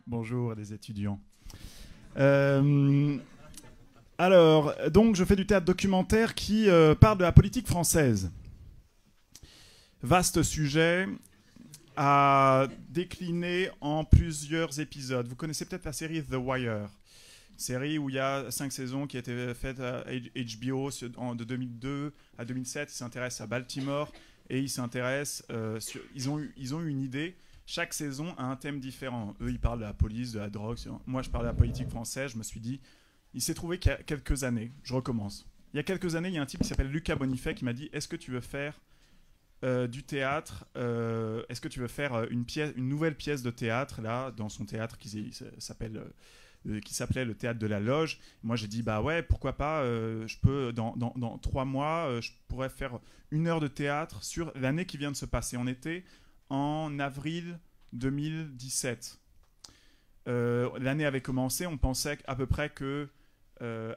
Bonjour les étudiants. Alors, donc je fais du théâtre documentaire qui parle de la politique française. Vaste sujet à décliner en plusieurs épisodes. Vous connaissez peut-être la série The Wire, série où il y a 5 saisons qui a été faite à HBO de 2002 à 2007. Ils s'intéressent à Baltimore et ils s'intéressent, ils ont eu une idée. Chaque saison a un thème différent. Eux, ils parlent de la police, de la drogue. Moi, je parle de la politique française. Je me suis dit, il s'est trouvé qu'il y a quelques années, je recommence. Il y a quelques années, il y a un type qui s'appelle Lucas Bonifay qui m'a dit, est-ce que tu veux faire du théâtre, est-ce que tu veux faire une nouvelle pièce de théâtre là dans son théâtre qui s'appelait le théâtre de la Loge. Moi j'ai dit bah ouais, pourquoi pas, je peux dans 3 mois je pourrais faire 1 heure de théâtre sur l'année qui vient de se passer. On était en avril 2017. L'année avait commencé, on pensait à peu près que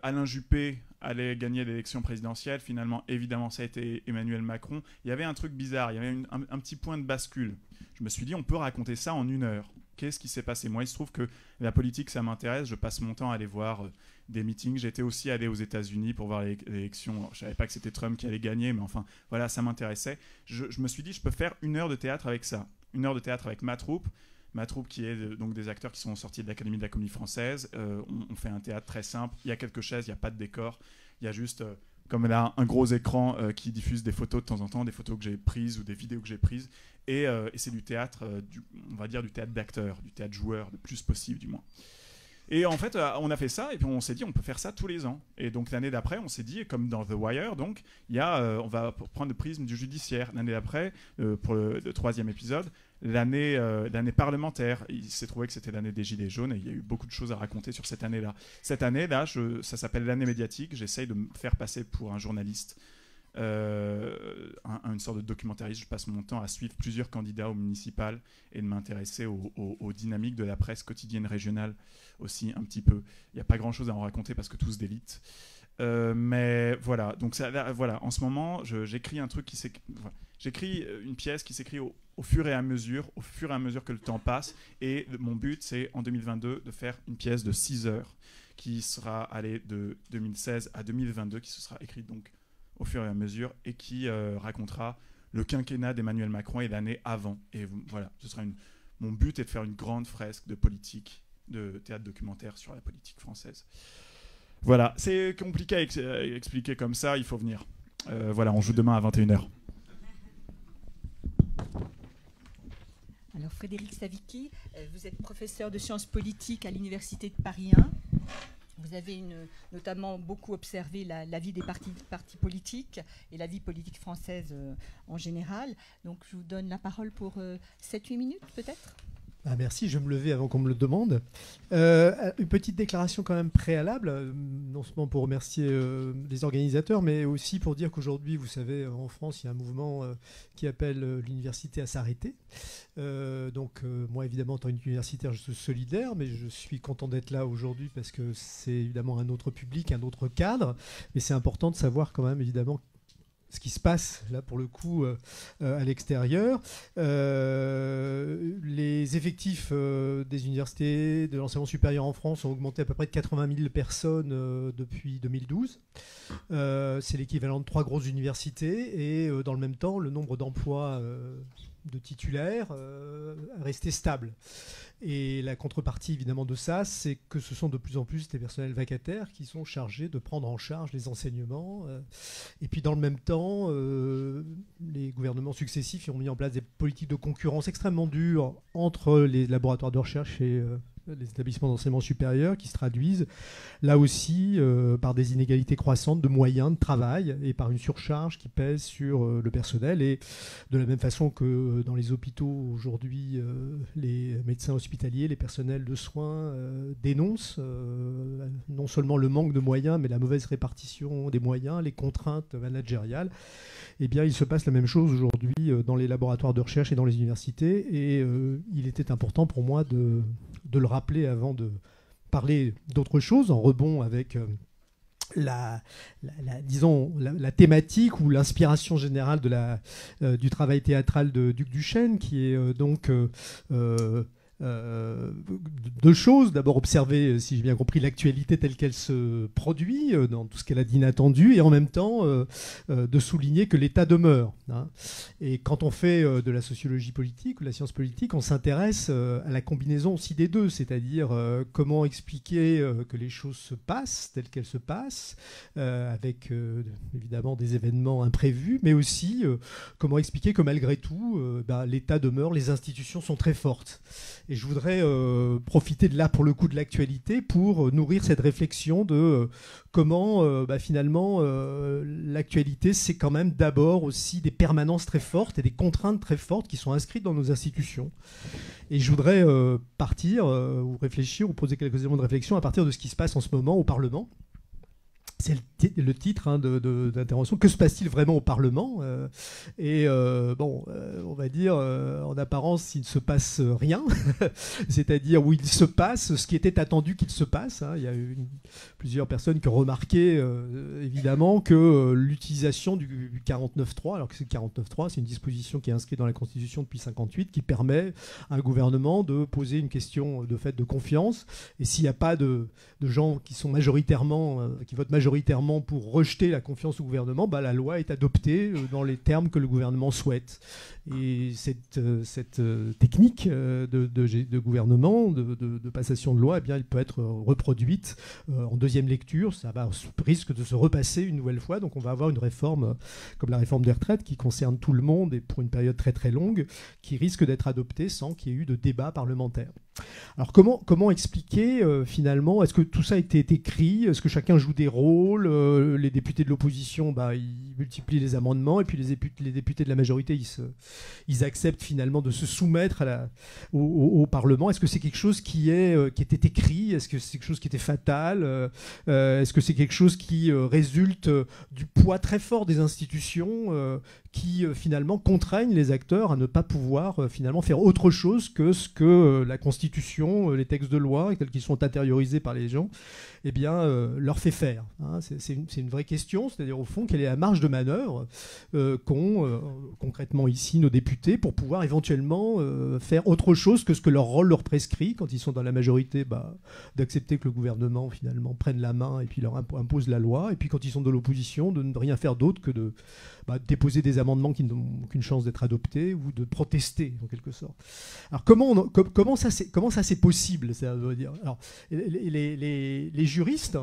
Alain Juppé allait gagner l'élection présidentielle. Finalement, évidemment, ça a été Emmanuel Macron. Il y avait un truc bizarre, il y avait un petit point de bascule. Je me suis dit, on peut raconter ça en 1 heure. Qu'est-ce qui s'est passé? Moi, il se trouve que la politique, ça m'intéresse. Je passe mon temps à aller voir des meetings. J'étais aussi allé aux États-Unis pour voir l'élection. Alors, je ne savais pas que c'était Trump qui allait gagner, mais enfin, voilà, ça m'intéressait. Je me suis dit, je peux faire 1 heure de théâtre avec ça. 1 heure de théâtre avec ma troupe. Ma troupe qui est donc des acteurs qui sont sortis de l'Académie de la Comédie Française. On fait un théâtre très simple. Il y a quelques chaises, il n'y a pas de décor. Il y a juste, comme là, un gros écran qui diffuse des photos de temps en temps, des photos que j'ai prises ou des vidéos que j'ai prises. Et c'est du théâtre, on va dire du théâtre d'acteur, du théâtre joueur, le plus possible du moins. Et en fait, on a fait ça, et puis on s'est dit, on peut faire ça tous les ans. Et donc l'année d'après, on s'est dit, comme dans The Wire, donc, on va prendre le prisme du judiciaire. L'année d'après, pour le 3e épisode, l'année parlementaire. Il s'est trouvé que c'était l'année des Gilets jaunes, et il y a eu beaucoup de choses à raconter sur cette année-là. Cette année-là, ça s'appelle l'année médiatique. J'essaye de me faire passer pour un journaliste. Une sorte de documentariste. Je passe mon temps à suivre plusieurs candidats au municipal et de m'intéresser aux dynamiques de la presse quotidienne régionale aussi un petit peu. Il n'y a pas grand chose à en raconter parce que tout se délite. Mais voilà, donc voilà, en ce moment j'écris un truc j'écris une pièce qui s'écrit au fur et à mesure que le temps passe, et mon but c'est en 2022 de faire une pièce de 6 heures qui sera allée de 2016 à 2022, qui se sera écrite donc au fur et à mesure, et qui racontera le quinquennat d'Emmanuel Macron et l'année avant. Et voilà, mon but est de faire une grande fresque de politique, de théâtre documentaire sur la politique française. Voilà, c'est compliqué à expliquer comme ça, il faut venir. Voilà, on joue demain à 21h. Alors Frédéric Savicki, vous êtes professeur de sciences politiques à l'Université de Paris 1. Vous avez notamment beaucoup observé la vie des partis politiques et la vie politique française en général. Donc je vous donne la parole pour 7-8 minutes peut-être. Ah merci, je vais me lever avant qu'on me le demande. Une petite déclaration quand même préalable, non seulement pour remercier les organisateurs, mais aussi pour dire qu'aujourd'hui, vous savez, en France, il y a un mouvement qui appelle l'université à s'arrêter. Moi, évidemment, en tant qu'universitaire, je suis solidaire, mais je suis content d'être là aujourd'hui parce que c'est évidemment un autre public, un autre cadre. Mais c'est important de savoir quand même, évidemment, ce qui se passe là pour le coup à l'extérieur. Les effectifs des universités, de l'enseignement supérieur en France ont augmenté à peu près de 80 000 personnes depuis 2012. C'est l'équivalent de 3 grosses universités, et dans le même temps, le nombre d'emplois de titulaires est resté stable. Et la contrepartie évidemment de ça, c'est que ce sont de plus en plus des personnels vacataires qui sont chargés de prendre en charge les enseignements. Et puis dans le même temps, les gouvernements successifs ont mis en place des politiques de concurrence extrêmement dures entre les laboratoires de recherche et les établissements d'enseignement supérieur, qui se traduisent là aussi par des inégalités croissantes de moyens de travail et par une surcharge qui pèse sur le personnel. Et de la même façon que dans les hôpitaux aujourd'hui, les médecins hospitaliers, les personnels de soins dénoncent non seulement le manque de moyens, mais la mauvaise répartition des moyens, les contraintes managériales. Eh bien, il se passe la même chose aujourd'hui dans les laboratoires de recherche et dans les universités. Et il était important pour moi de le rappeler avant de parler d'autre chose, en rebond avec la thématique ou l'inspiration générale du travail théâtral de Duc Duchesne, qui est deux choses. D'abord, observer, si j'ai bien compris, l'actualité telle qu'elle se produit, dans tout ce qu'elle a d'inattendu, et en même temps, de souligner que l'État demeure. Hein. Et quand on fait de la sociologie politique ou de la science politique, on s'intéresse à la combinaison aussi des deux, c'est-à-dire comment expliquer que les choses se passent telles qu'elles se passent, avec évidemment des événements imprévus, mais aussi comment expliquer que malgré tout, l'État demeure, les institutions sont très fortes. Et je voudrais profiter de là, pour le coup, de l'actualité pour nourrir cette réflexion de comment, finalement, l'actualité, c'est quand même d'abord aussi des permanences très fortes et des contraintes très fortes qui sont inscrites dans nos institutions. Et je voudrais partir, ou réfléchir, ou poser quelques éléments de réflexion à partir de ce qui se passe en ce moment au Parlement. C'est le titre d'intervention. Que se passe-t-il vraiment au Parlement ? On va dire, en apparence, il ne se passe rien. C'est-à-dire où il se passe ce qui était attendu qu'il se passe. Hein. Il y a eu plusieurs personnes qui ont remarqué, évidemment, que l'utilisation du 49.3, alors que c'est le 49.3, c'est une disposition qui est inscrite dans la Constitution depuis 1958, qui permet à un gouvernement de poser une question de fait de confiance. Et s'il n'y a pas de gens qui sont majoritairement, qui votent majoritairement pour rejeter la confiance au gouvernement, la loi est adoptée dans les termes que le gouvernement souhaite. Et cette technique de gouvernement, de passation de loi, eh bien, elle peut être reproduite en deuxième lecture. Ça risque de se repasser une nouvelle fois. Donc on va avoir une réforme comme la réforme des retraites qui concerne tout le monde et pour une période très très longue, qui risque d'être adoptée sans qu'il y ait eu de débat parlementaire. Alors comment expliquer finalement, est-ce que tout ça a été écrit, est-ce que chacun joue des rôles, les députés de l'opposition ils multiplient les amendements et puis les députés de la majorité ils acceptent finalement de se soumettre au Parlement. Est-ce que c'est quelque chose qui était écrit, est-ce que c'est quelque chose qui était fatal, est-ce que c'est quelque chose qui résulte du poids très fort des institutions qui finalement contraignent les acteurs à ne pas pouvoir finalement faire autre chose que ce que la Constitution, les textes de loi, tels qu'ils sont intériorisés par les gens, leur fait faire. Hein. C'est une vraie question, c'est-à-dire au fond, quelle est la marge de manœuvre qu'ont concrètement ici nos députés pour pouvoir éventuellement faire autre chose que ce que leur rôle leur prescrit quand ils sont dans la majorité, d'accepter que le gouvernement finalement prenne la main et puis leur impose la loi, et puis quand ils sont de l'opposition, de ne rien faire d'autre que de déposer des amendements qui n'ont aucune chance d'être adoptés ou de protester en quelque sorte. Alors comment ça c'est possible, ça veut dire. Alors les juristes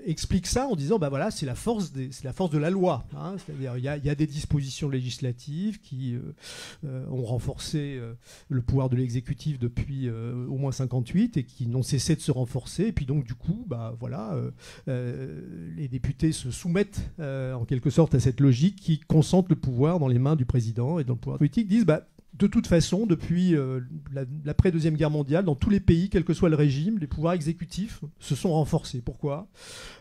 expliquent ça en disant c'est la force de la loi. Hein. C'est-à-dire il y a des dispositions législatives qui ont renforcé le pouvoir de l'exécutif depuis au moins 58 et qui n'ont cessé de se renforcer. Et puis donc du coup les députés se soumettent en quelque sorte à cette logique qui concentre le pouvoir dans les mains du président, et dans le pouvoir politique disent de toute façon, depuis l'après-deuxième guerre mondiale, dans tous les pays, quel que soit le régime, les pouvoirs exécutifs se sont renforcés. Pourquoi ?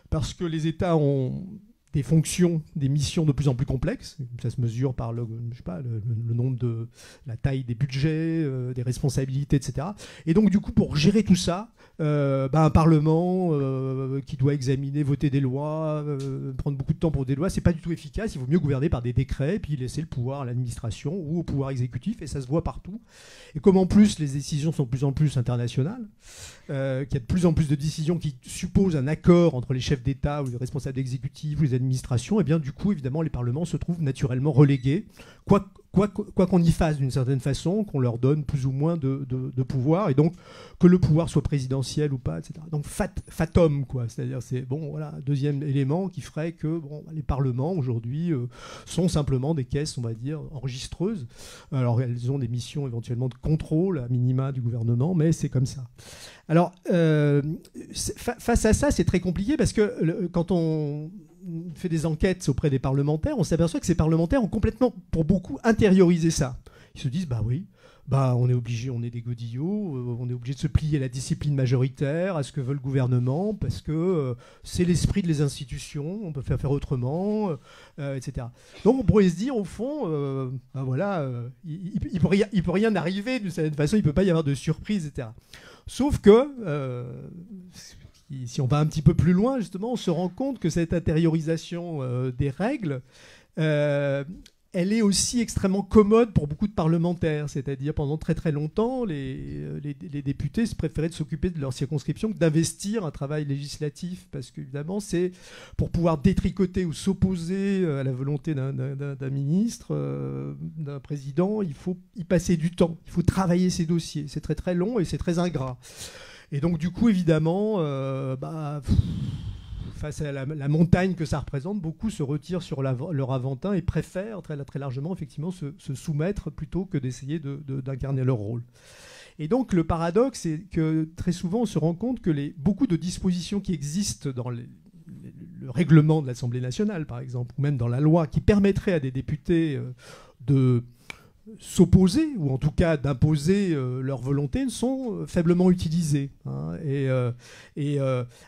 Parce que les États ont des fonctions, des missions de plus en plus complexes. Ça se mesure par le nombre de la taille des budgets, des responsabilités, etc. Et donc, du coup, pour gérer tout ça, un Parlement qui doit examiner, voter des lois, prendre beaucoup de temps pour des lois, c'est pas du tout efficace. Il vaut mieux gouverner par des décrets et puis laisser le pouvoir à l'administration ou au pouvoir exécutif, et ça se voit partout. Et comme en plus les décisions sont de plus en plus internationales, qu'il y a de plus en plus de décisions qui supposent un accord entre les chefs d'État ou les responsables exécutifs ou les administrations, et bien du coup évidemment les parlements se trouvent naturellement relégués, quoi qu'on y fasse d'une certaine façon, qu'on leur donne plus ou moins de pouvoir, et donc que le pouvoir soit présidentiel ou pas, etc. Donc fatum, quoi. C'est-à-dire deuxième élément qui ferait que les parlements aujourd'hui sont simplement des caisses, on va dire, enregistreuses. Alors elles ont des missions éventuellement de contrôle à minima du gouvernement, mais c'est comme ça. Alors face à ça, c'est très compliqué parce que quand on fait des enquêtes auprès des parlementaires, on s'aperçoit que ces parlementaires ont complètement, pour beaucoup, intériorisé ça. Ils se disent, on est obligé, on est des godillots, on est obligé de se plier à la discipline majoritaire, à ce que veut le gouvernement, parce que c'est l'esprit de les institutions, on peut faire autrement, etc. Donc on pourrait se dire, au fond, il peut rien arriver d'une certaine façon, il ne peut pas y avoir de surprise, etc. Sauf que si on va un petit peu plus loin, justement, on se rend compte que cette intériorisation des règles, elle est aussi extrêmement commode pour beaucoup de parlementaires. C'est-à-dire, pendant très très longtemps, les députés se préféraient de s'occuper de leur circonscription que d'investir un travail législatif. Parce qu'évidemment, c'est pour pouvoir détricoter ou s'opposer à la volonté d'un ministre, d'un président, il faut y passer du temps. Il faut travailler ces dossiers. C'est très très long et c'est très ingrat. Et donc, du coup, évidemment, face à la montagne que ça représente, beaucoup se retirent sur leur aventin et préfèrent très, très largement effectivement se soumettre plutôt que d'essayer d'incarner leur rôle. Et donc le paradoxe, c'est que très souvent on se rend compte que beaucoup de dispositions qui existent dans le règlement de l'Assemblée nationale, par exemple, ou même dans la loi, qui permettraient à des députés de s'opposer, ou en tout cas d'imposer leur volonté, ne sont faiblement utilisées. Hein.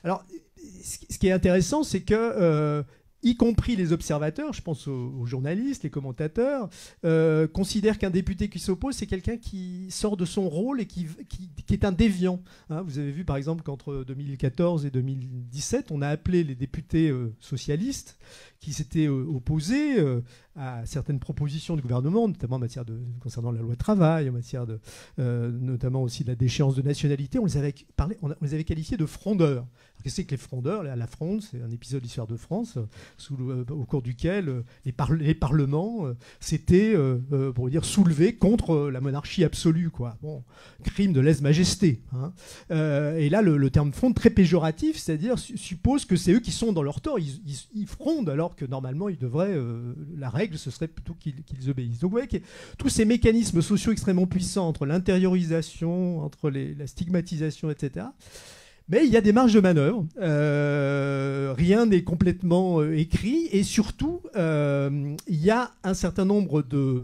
Alors, ce qui est intéressant, c'est que, y compris les observateurs, je pense aux journalistes, les commentateurs, considèrent qu'un député qui s'oppose, c'est quelqu'un qui sort de son rôle et qui est un déviant. Hein, vous avez vu, par exemple, qu'entre 2014 et 2017, on a appelé les députés socialistes qui s'étaient opposés à certaines propositions du gouvernement, notamment en matière concernant la loi travail, en matière notamment aussi de la déchéance de nationalité. On les avait qualifiés de frondeurs. Qu'est-ce que c'est que les frondeurs? La fronde, c'est un épisode de l'histoire de France au cours duquel les parlements s'étaient soulevés contre la monarchie absolue, quoi. Bon, crime de lèse-majesté. Hein. Et là, le terme fronde, très péjoratif, c'est-à-dire suppose que c'est eux qui sont dans leur tort. Ils frondent alors que normalement, ils devraient... la règle, ce serait plutôt qu'ils obéissent. Donc vous voyez que tous ces mécanismes sociaux extrêmement puissants entre l'intériorisation, entre la stigmatisation, etc., mais il y a des marges de manœuvre. Rien n'est complètement écrit. Et surtout, il y a un certain nombre de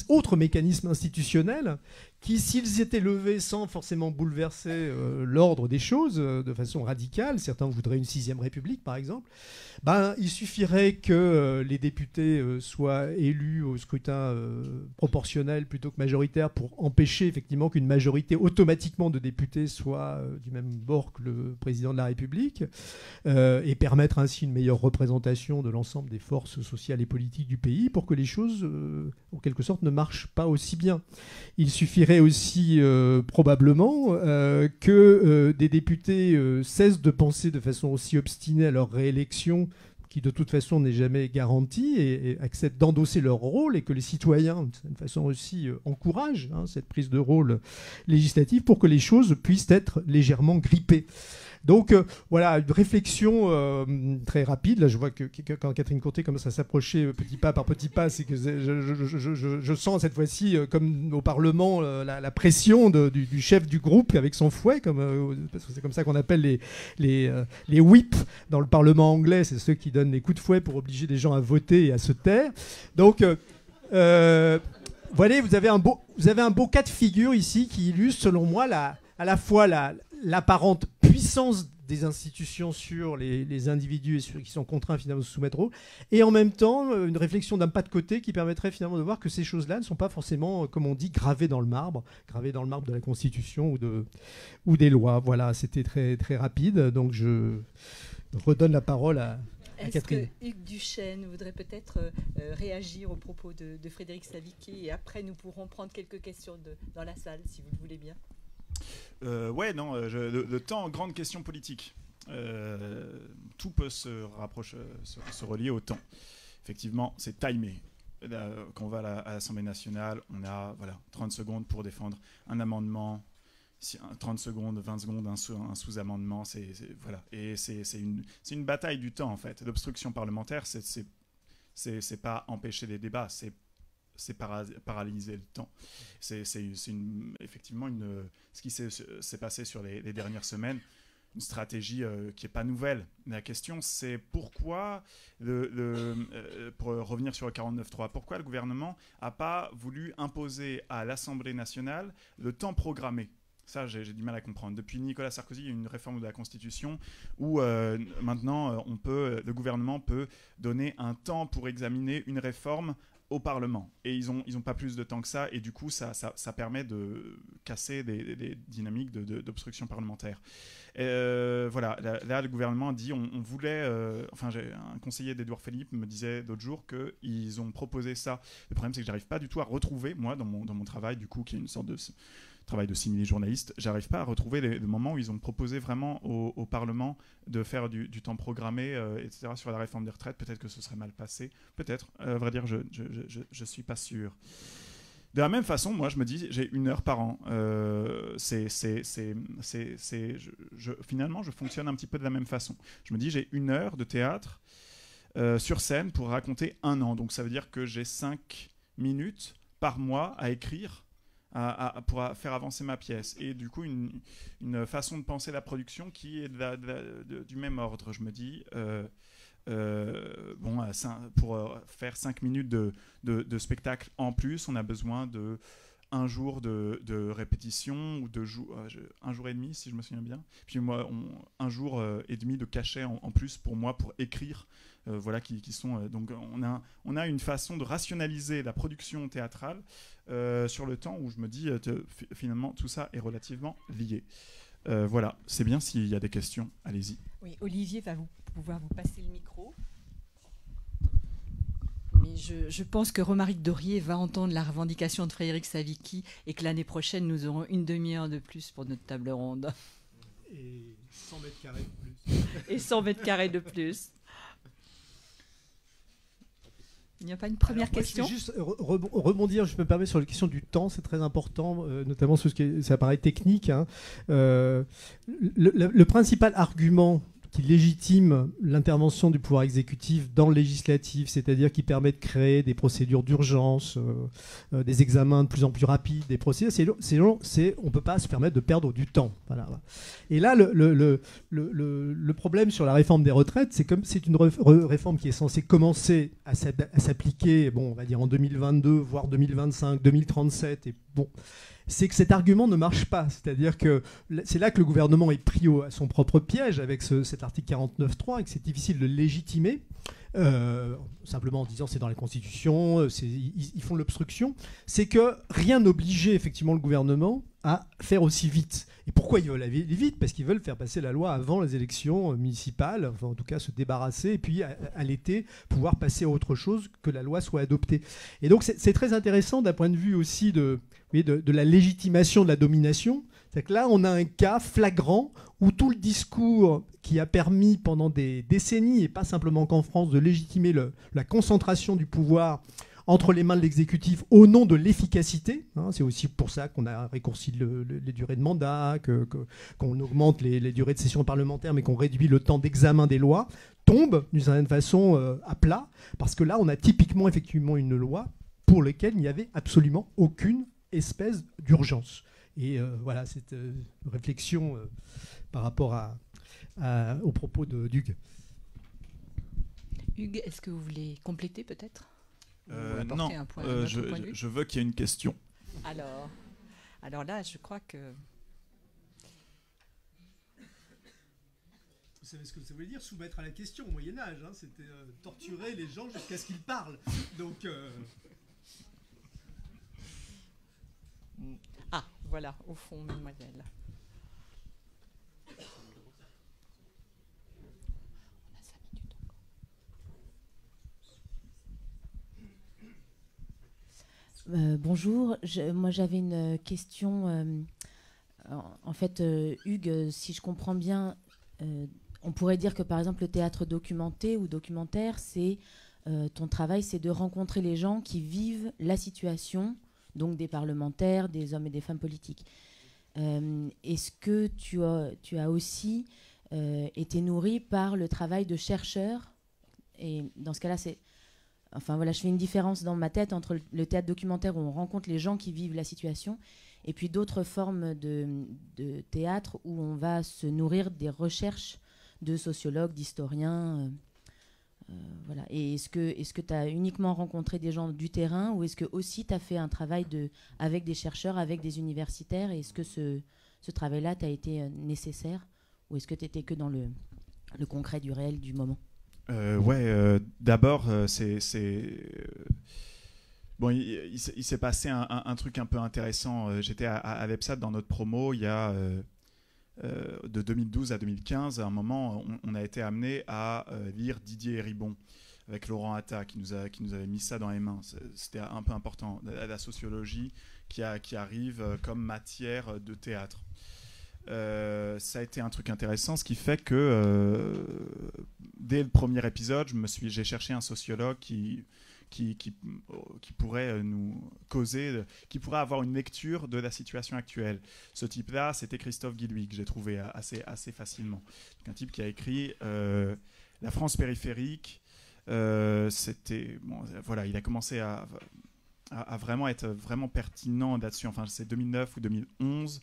autres mécanismes institutionnels qui, s'ils étaient levés sans forcément bouleverser l'ordre des choses de façon radicale, certains voudraient une 6e République par exemple, il suffirait que les députés soient élus au scrutin proportionnel plutôt que majoritaire pour empêcher effectivement qu'une majorité automatiquement de députés soit du même bord que le président de la République et permettre ainsi une meilleure représentation de l'ensemble des forces sociales et politiques du pays pour que les choses en quelque sorte ne marchent pas aussi bien. Il suffirait aussi probablement que des députés cessent de penser de façon aussi obstinée à leur réélection, qui de toute façon n'est jamais garantie, et acceptent d'endosser leur rôle, et que les citoyens, d'une façon aussi, encouragent cette prise de rôle législative pour que les choses puissent être légèrement grippées. Donc voilà, une réflexion très rapide. Là, je vois que quand Catherine Courtet commence à s'approcher petit pas par petit pas, c'est que je sens cette fois-ci, comme au Parlement, la pression du chef du groupe avec son fouet, parce que c'est comme ça qu'on appelle les whips dans le Parlement anglais. C'est ceux qui donnent les coups de fouet pour obliger les gens à voter et à se taire. Donc voilà, vous avez un beau cas de figure ici qui illustre, selon moi, à la fois l'apparente puissance des institutions sur les individus qui sont contraints finalement de se soumettre au, et en même temps une réflexion d'un pas de côté qui permettrait finalement de voir que ces choses-là ne sont pas forcément, comme on dit, gravées dans le marbre de la Constitution ou des lois. Voilà, c'était très, très rapide, donc je redonne la parole à Catherine. Est-ce que Hugues Duchesne voudrait peut-être réagir aux propos de Frédéric Saviquet, et après nous pourrons prendre quelques questions dans la salle, si vous le voulez bien. Le temps, grande question politique. Tout peut se relier au temps. Effectivement, c'est timé. Quand on va à l'Assemblée nationale, on a 30 secondes pour défendre un amendement, 30 secondes, 20 secondes, un sous-amendement. Et c'est une bataille du temps, en fait. L'obstruction parlementaire, c'est pas empêcher les débats, c'est paralyser le temps. C'est effectivement ce qui s'est passé sur les dernières semaines, une stratégie qui n'est pas nouvelle. La question, c'est pourquoi, pour revenir sur le 49.3, pourquoi le gouvernement n'a pas voulu imposer à l'Assemblée nationale le temps programmé? Ça, j'ai du mal à comprendre. Depuis Nicolas Sarkozy, il y a eu une réforme de la Constitution où maintenant, le gouvernement peut donner un temps pour examiner une réforme au Parlement. Et ils ont pas plus de temps que ça, et du coup, ça permet de casser des dynamiques d'obstruction parlementaire. Voilà, là, le gouvernement a dit, on voulait... enfin, un conseiller d'Édouard Philippe me disait d'autres jours qu'ils ont proposé ça. Le problème, c'est que j'arrive pas du tout à retrouver, moi, dans mon travail, du coup, qui est une sorte de travail de simili-journaliste, j'arrive pas à retrouver le moment où ils ont proposé vraiment au Parlement de faire du temps programmé, etc., sur la réforme des retraites. Peut-être que ce serait mal passé. Peut-être. À vrai dire, je suis pas sûr. De la même façon, moi, je me dis, j'ai 1 heure par an. Finalement, je fonctionne un petit peu de la même façon. Je me dis, j'ai 1 heure de théâtre sur scène pour raconter 1 an. Donc, ça veut dire que j'ai 5 minutes par mois à écrire pour faire avancer ma pièce. Et du coup, une façon de penser la production qui est du même ordre. Je me dis, pour faire 5 minutes de spectacle en plus, on a besoin de 1 jour de répétition, ou 1 jour et demi, si je me souviens bien. Puis moi, 1 jour et demi de cachet en plus pour moi, pour écrire. Voilà, qui sont donc on a une façon de rationaliser la production théâtrale sur le temps, où je me dis finalement tout ça est relativement lié. Voilà, c'est bien. S'il y a des questions, allez-y. Oui, Olivier va pouvoir vous passer le micro. Mais je pense que Romaric Dorier va entendre la revendication de Frédéric Savicki, et que l'année prochaine, nous aurons 1 demi-heure de plus pour notre table ronde. Et 100 mètres carrés de plus. Et 100 mètres carrés de plus. Il n'y a pas une première question? Je vais juste rebondir, je me permets, sur la question du temps, c'est très important, notamment sur ça paraît technique. Hein. Le principal argument qui légitime l'intervention du pouvoir exécutif dans le législatif, c'est-à-dire qui permet de créer des procédures d'urgence, des examens de plus en plus rapides, des procédures, on ne peut pas se permettre de perdre du temps. Voilà. Et là, le problème sur la réforme des retraites, c'est comme c'est une réforme qui est censée commencer à s'appliquer, bon, on va dire en 2022, voire 2025, 2037, et bon... c'est que cet argument ne marche pas. C'est-à-dire que c'est là que le gouvernement est pris à son propre piège avec cet article 49.3, et que c'est difficile de légitimer, simplement en disant c'est dans la Constitution, ils font de l'obstruction. C'est que rien n'obligeait effectivement le gouvernement à faire aussi vite. Et pourquoi ils veulent aller vite? Parce qu'ils veulent faire passer la loi avant les élections municipales, enfin en tout cas se débarrasser, et puis à l'été pouvoir passer à autre chose, que la loi soit adoptée. Et donc c'est très intéressant d'un point de vue aussi de la légitimation de la domination. C'est que là, on a un cas flagrant où tout le discours qui a permis pendant des décennies, et pas simplement qu'en France, de légitimer la concentration du pouvoir entre les mains de l'exécutif au nom de l'efficacité. Hein, c'est aussi pour ça qu'on a raccourci les durées de mandat, qu'on augmente les durées de session parlementaire, mais qu'on réduit le temps d'examen des lois, tombe d'une certaine façon à plat, parce que là, on a typiquement effectivement une loi pour laquelle il n'y avait absolument aucune espèce d'urgence. Et voilà, cette réflexion par rapport au propos d'Hugues. Hugues, est-ce que vous voulez compléter peut-être? Non, je veux qu'il y ait une question. Alors là, je crois que... Vous savez ce que ça veut dire, soumettre à la question au Moyen-Âge, hein, c'était torturer les gens jusqu'à ce qu'ils parlent. Donc... Ah, voilà, au fond, mademoiselle. Bonjour, moi j'avais une question. En fait, Hugues, si je comprends bien, on pourrait dire que par exemple le théâtre documenté ou documentaire, c'est ton travail, c'est de rencontrer les gens qui vivent la situation, donc des parlementaires, des hommes et des femmes politiques. Est-ce que tu as aussi été nourri par le travail de chercheurs? Et dans ce cas-là, c'est... Enfin voilà, je fais une différence dans ma tête entre le théâtre documentaire où on rencontre les gens qui vivent la situation et puis d'autres formes de théâtre où on va se nourrir des recherches de sociologues, d'historiens. Voilà. Et est-ce que tu as uniquement rencontré des gens du terrain ou est-ce que aussi tu as fait un travail avec des chercheurs, avec des universitaires? Et est-ce que ce travail-là t'a été nécessaire ou est-ce que tu étais que dans le concret du réel du moment? D'abord, Bon, il s'est passé un truc un peu intéressant. J'étais à l'EPSAT dans notre promo il y a de 2012 à 2015. À un moment, on a été amené à lire Didier Ribon avec Laurent Atta qui nous avait mis ça dans les mains. C'était un peu important. La sociologie qui arrive comme matière de théâtre. Ça a été un truc intéressant, ce qui fait que dès le premier épisode, j'ai cherché un sociologue qui pourrait nous causer, qui pourrait avoir une lecture de la situation actuelle. Ce type-là, c'était Christophe Guillouis, que j'ai trouvé assez facilement. Donc, un type qui a écrit La France périphérique. Voilà, il a commencé à vraiment être vraiment pertinent là-dessus. Enfin, c'est 2009 ou 2011.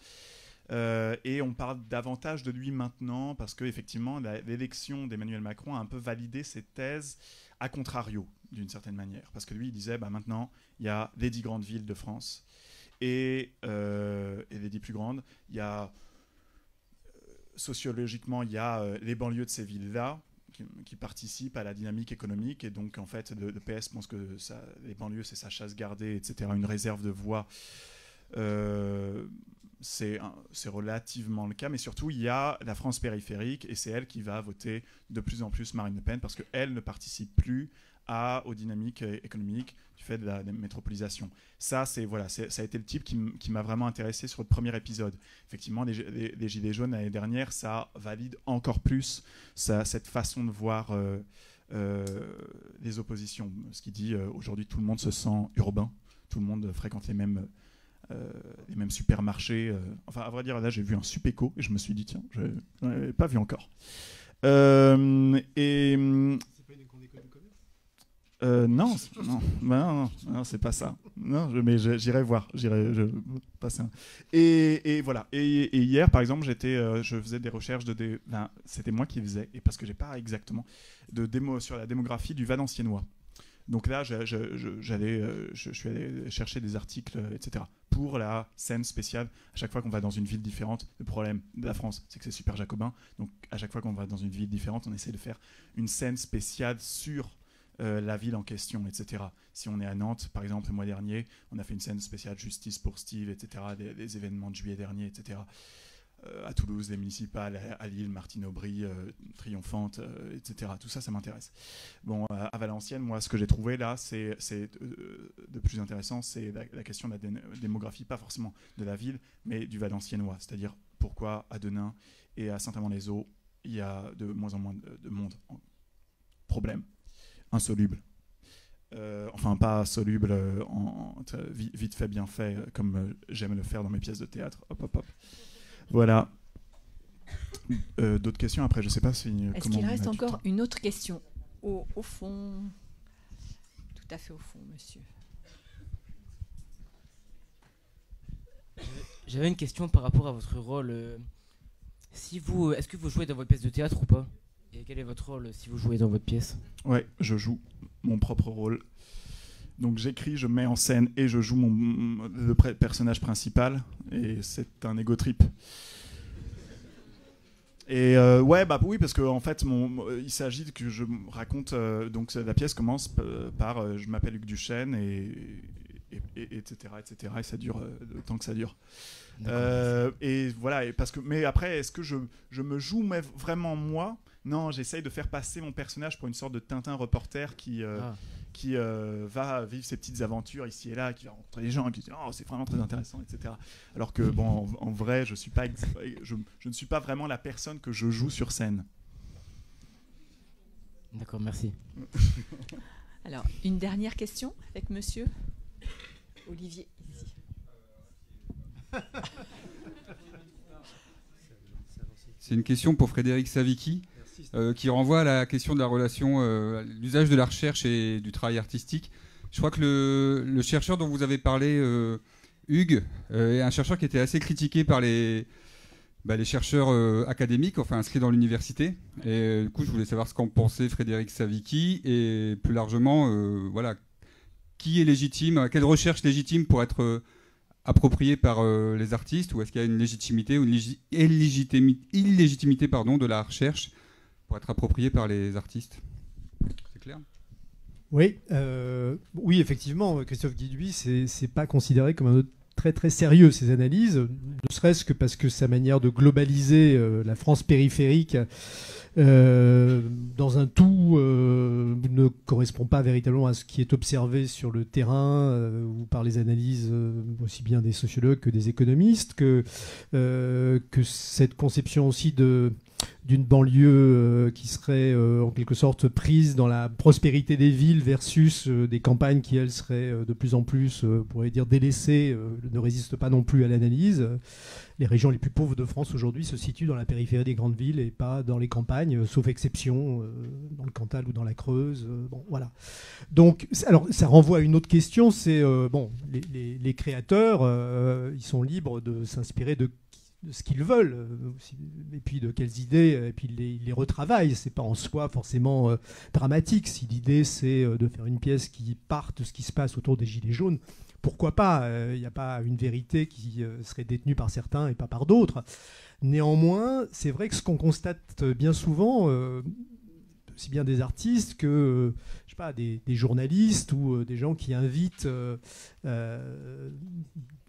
Et on parle davantage de lui maintenant parce qu'effectivement, l'élection d'Emmanuel Macron a un peu validé ses thèses à contrario, d'une certaine manière. Parce que lui, il disait, maintenant, il y a les 10 grandes villes de France et les 10 plus grandes. Il y a, sociologiquement, il y a les banlieues de ces villes-là qui participent à la dynamique économique. Et donc, en fait, le PS pense que les banlieues, c'est sa chasse gardée, etc., une réserve de voix. C'est relativement le cas, mais surtout il y a la France périphérique et c'est elle qui va voter de plus en plus Marine Le Pen parce qu'elle ne participe plus aux dynamiques économiques du fait de la métropolisation. Ça a été le type qui m'a vraiment intéressé sur le premier épisode. Effectivement, les Gilets jaunes l'année dernière, ça valide encore plus cette façon de voir les oppositions. Ce qui dit aujourd'hui tout le monde se sent urbain, tout le monde fréquente les mêmes supermarchés. Enfin, à vrai dire, là, j'ai vu un Supéco et je me suis dit, tiens, je n'avais pas vu encore. C'est pas une école de commerce ? Non, c'est pas ça. Non, mais j'irai voir. J'irai passer et voilà. Et hier, par exemple, je faisais des recherches c'était moi qui faisais, et parce que j'ai pas exactement sur la démographie du Valenciennois. Donc là, je suis allé chercher des articles, etc. pour la scène spéciale. À chaque fois qu'on va dans une ville différente, le problème de la France, c'est que c'est super jacobin. Donc à chaque fois qu'on va dans une ville différente, on essaie de faire une scène spéciale sur la ville en question, etc. Si on est à Nantes, par exemple, le mois dernier, on a fait une scène spéciale justice pour Steve, etc. Des événements de juillet dernier, etc. À Toulouse, les municipales, à Lille, Martine Aubry, triomphante, etc. Tout ça, ça m'intéresse. Bon, à Valenciennes, moi, ce que j'ai trouvé là, c'est de plus intéressant, c'est la question de la démographie, pas forcément de la ville, mais du Valenciennois. C'est-à-dire pourquoi à Denain et à Saint-Amand-les-Eaux, il y a de moins en moins de monde. Problème. Insoluble. Enfin, pas soluble, vite fait, bien fait, comme j'aime le faire dans mes pièces de théâtre. Hop, hop, hop. Voilà. D'autres questions après, je sais pas si. Est-ce qu'il reste encore une autre question au fond? Tout à fait au fond, monsieur. J'avais une question par rapport à votre rôle. Est-ce que vous jouez dans votre pièce de théâtre ou pas? Et quel est votre rôle si vous jouez dans votre pièce? Ouais, je joue mon propre rôle. Donc j'écris, je mets en scène et je joue le personnage principal. Et c'est un ego trip. Et oui, parce qu'en en fait, il s'agit que je raconte. Donc la pièce commence par je m'appelle Hugues Duchesne etc. Et ça dure le temps que ça dure. Et voilà. Mais après, est-ce que je me joue vraiment moi? Non, j'essaye de faire passer mon personnage pour une sorte de Tintin reporter qui va vivre ses petites aventures ici et là, qui va rencontrer des gens et qui dit oh c'est vraiment très intéressant, etc. Alors que bon, en vrai, je ne suis pas vraiment la personne que je joue sur scène. D'accord, merci. Alors, une dernière question avec monsieur Olivier. Ici. C'est une question pour Frédéric Savicki. Qui renvoie à la question de la relation, l'usage de la recherche et du travail artistique. Je crois que le chercheur dont vous avez parlé, Hugues, est un chercheur qui était assez critiqué par les chercheurs académiques, enfin inscrits dans l'université. Et du coup, je voulais savoir ce qu'en pensait Frédéric Savicki et plus largement, qui est légitime, quelle recherche légitime pour être appropriée par les artistes, ou est-ce qu'il y a une légitimité ou une illégitimité de la recherche pour être approprié par les artistes. C'est clair ? Oui, effectivement, Christophe Guilluy, c'est pas considéré comme un autre très très sérieux ces analyses, ne serait-ce que parce que sa manière de globaliser la France périphérique dans un tout ne correspond pas véritablement à ce qui est observé sur le terrain ou par les analyses aussi bien des sociologues que des économistes, que cette conception aussi d'une banlieue qui serait en quelque sorte prise dans la prospérité des villes versus des campagnes qui, elles, seraient de plus en plus, on pourrait dire, délaissées, ne résistent pas non plus à l'analyse. Les régions les plus pauvres de France aujourd'hui se situent dans la périphérie des grandes villes et pas dans les campagnes, sauf exception, dans le Cantal ou dans la Creuse. Bon, voilà. Donc, alors, ça renvoie à une autre question, c'est, les créateurs, ils sont libres de s'inspirer de ce qu'ils veulent, et puis de quelles idées, et puis ils les retravaillent. C'est pas en soi forcément dramatique. Si l'idée c'est de faire une pièce qui parte de ce qui se passe autour des Gilets jaunes, pourquoi pas? Il n'y a pas une vérité qui serait détenue par certains et pas par d'autres. Néanmoins, c'est vrai que ce qu'on constate bien souvent, aussi bien des artistes que je sais pas, des journalistes ou des gens qui invitent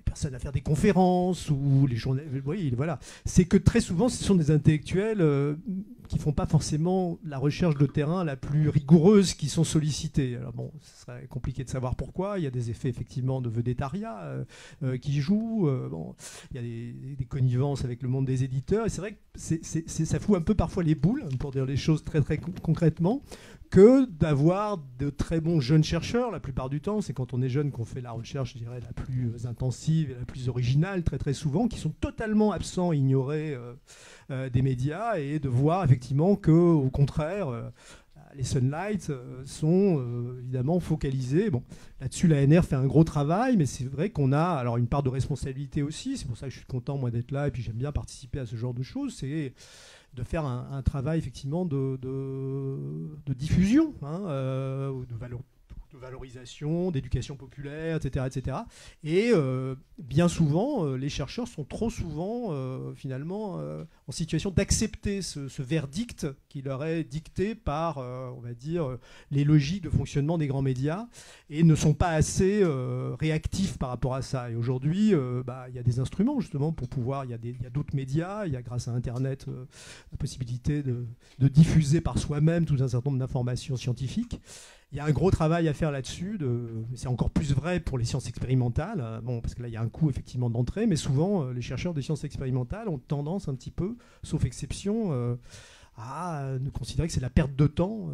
personnes à faire des conférences ou les journalistes, oui, voilà. C'est que très souvent, ce sont des intellectuels qui font pas forcément la recherche de terrain la plus rigoureuse qui sont sollicités. Alors bon, ce serait compliqué de savoir pourquoi. Il y a des effets effectivement de vedettariat qui jouent. Bon, il y a des connivences avec le monde des éditeurs. Et c'est vrai que ça fout un peu parfois les boules, pour dire les choses très très concrètement, que d'avoir de très bons jeunes chercheurs. La plupart du temps, c'est quand on est jeune qu'on fait la recherche, je dirais, la plus intensive et la plus originale, très très souvent, qui sont totalement absents, ignorés des médias, et de voir effectivement que, au contraire, les Sunlight sont évidemment focalisés. Bon, là-dessus, l'ANR fait un gros travail, mais c'est vrai qu'on a alors une part de responsabilité aussi. C'est pour ça que je suis content, moi, d'être là, et puis j'aime bien participer à ce genre de choses. C'est de faire un travail effectivement de diffusion, de valorisation, d'éducation populaire, etc. etc. Et bien souvent, les chercheurs sont trop souvent finalement en situation d'accepter ce verdict qui leur est dicté par, on va dire, les logiques de fonctionnement des grands médias, et ne sont pas assez réactifs par rapport à ça. Et aujourd'hui, il y a des instruments justement pour pouvoir, il y a d'autres médias, il y a grâce à Internet la possibilité de diffuser par soi-même tout un certain nombre d'informations scientifiques. Il y a un gros travail à faire là-dessus. C'est encore plus vrai pour les sciences expérimentales. Bon, parce que là, il y a un coût effectivement d'entrée, mais souvent, les chercheurs des sciences expérimentales ont tendance un petit peu, sauf exception, à ne considérer que c'est la perte de temps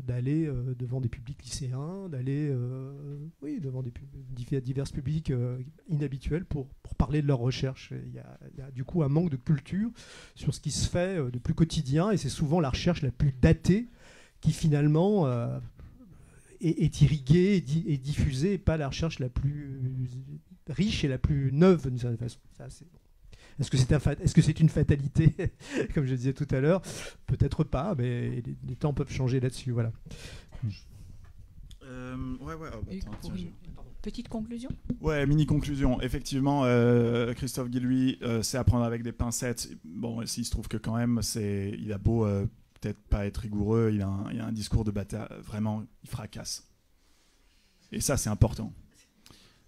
d'aller devant des publics lycéens, d'aller devant divers publics inhabituels pour parler de leur recherche. Il y a du coup un manque de culture sur ce qui se fait de plus quotidien, et c'est souvent la recherche la plus datée qui finalement est irriguée et diffusée, et pas la recherche la plus riche et la plus neuve d'une certaine façon. Ça, c'est bon. Est-ce que c'est une fatalité, comme je disais tout à l'heure? Peut-être pas, mais les temps peuvent changer là-dessus. Voilà. Petite conclusion? Ouais, mini conclusion. Effectivement, Christophe Guilluy, c'est à prendre avec des pincettes. Bon, il se trouve que quand même, il a beau peut-être pas être rigoureux, il a un discours de bataille, vraiment, il fracasse. Et ça, c'est important.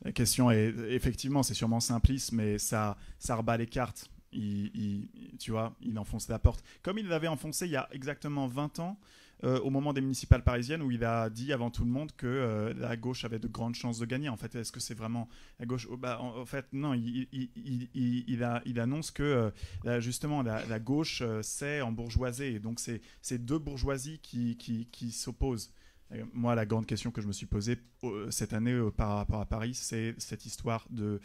La question est, effectivement, c'est sûrement simpliste, mais ça rebat les cartes. Tu vois, il enfonce la porte. Comme il l'avait enfoncé il y a exactement 20 ans, au moment des municipales parisiennes, où il a dit avant tout le monde que la gauche avait de grandes chances de gagner. En fait, est-ce que c'est vraiment la gauche? En fait, non, il annonce que justement la gauche s'est embourgeoisée. Et donc, c'est deux bourgeoisies qui s'opposent. Et moi, la grande question que je me suis posée cette année par rapport à Paris, c'est cette histoire de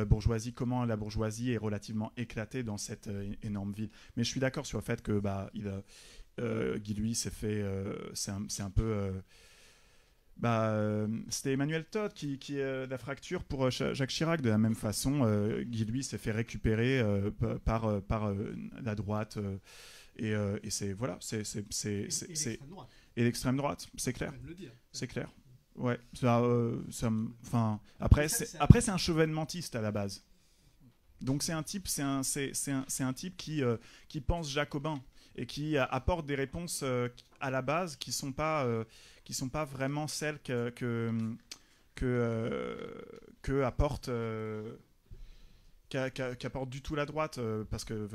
bourgeoisie. Comment la bourgeoisie est relativement éclatée dans cette énorme ville. Mais je suis d'accord sur le fait que Guilluy s'est fait... c'est un peu... c'était Emmanuel Todd qui la fracture pour Jacques Chirac. De la même façon, Guilluy s'est fait récupérer par la droite. Et c'est... Voilà, c'est et l'extrême droite, c'est clair. C'est clair. Ouais. Après, c'est un chevènementiste à la base. Donc c'est un type qui pense jacobin. et qui apportent des réponses à la base qui sont pas vraiment celles qu'apporte du tout la droite, parce que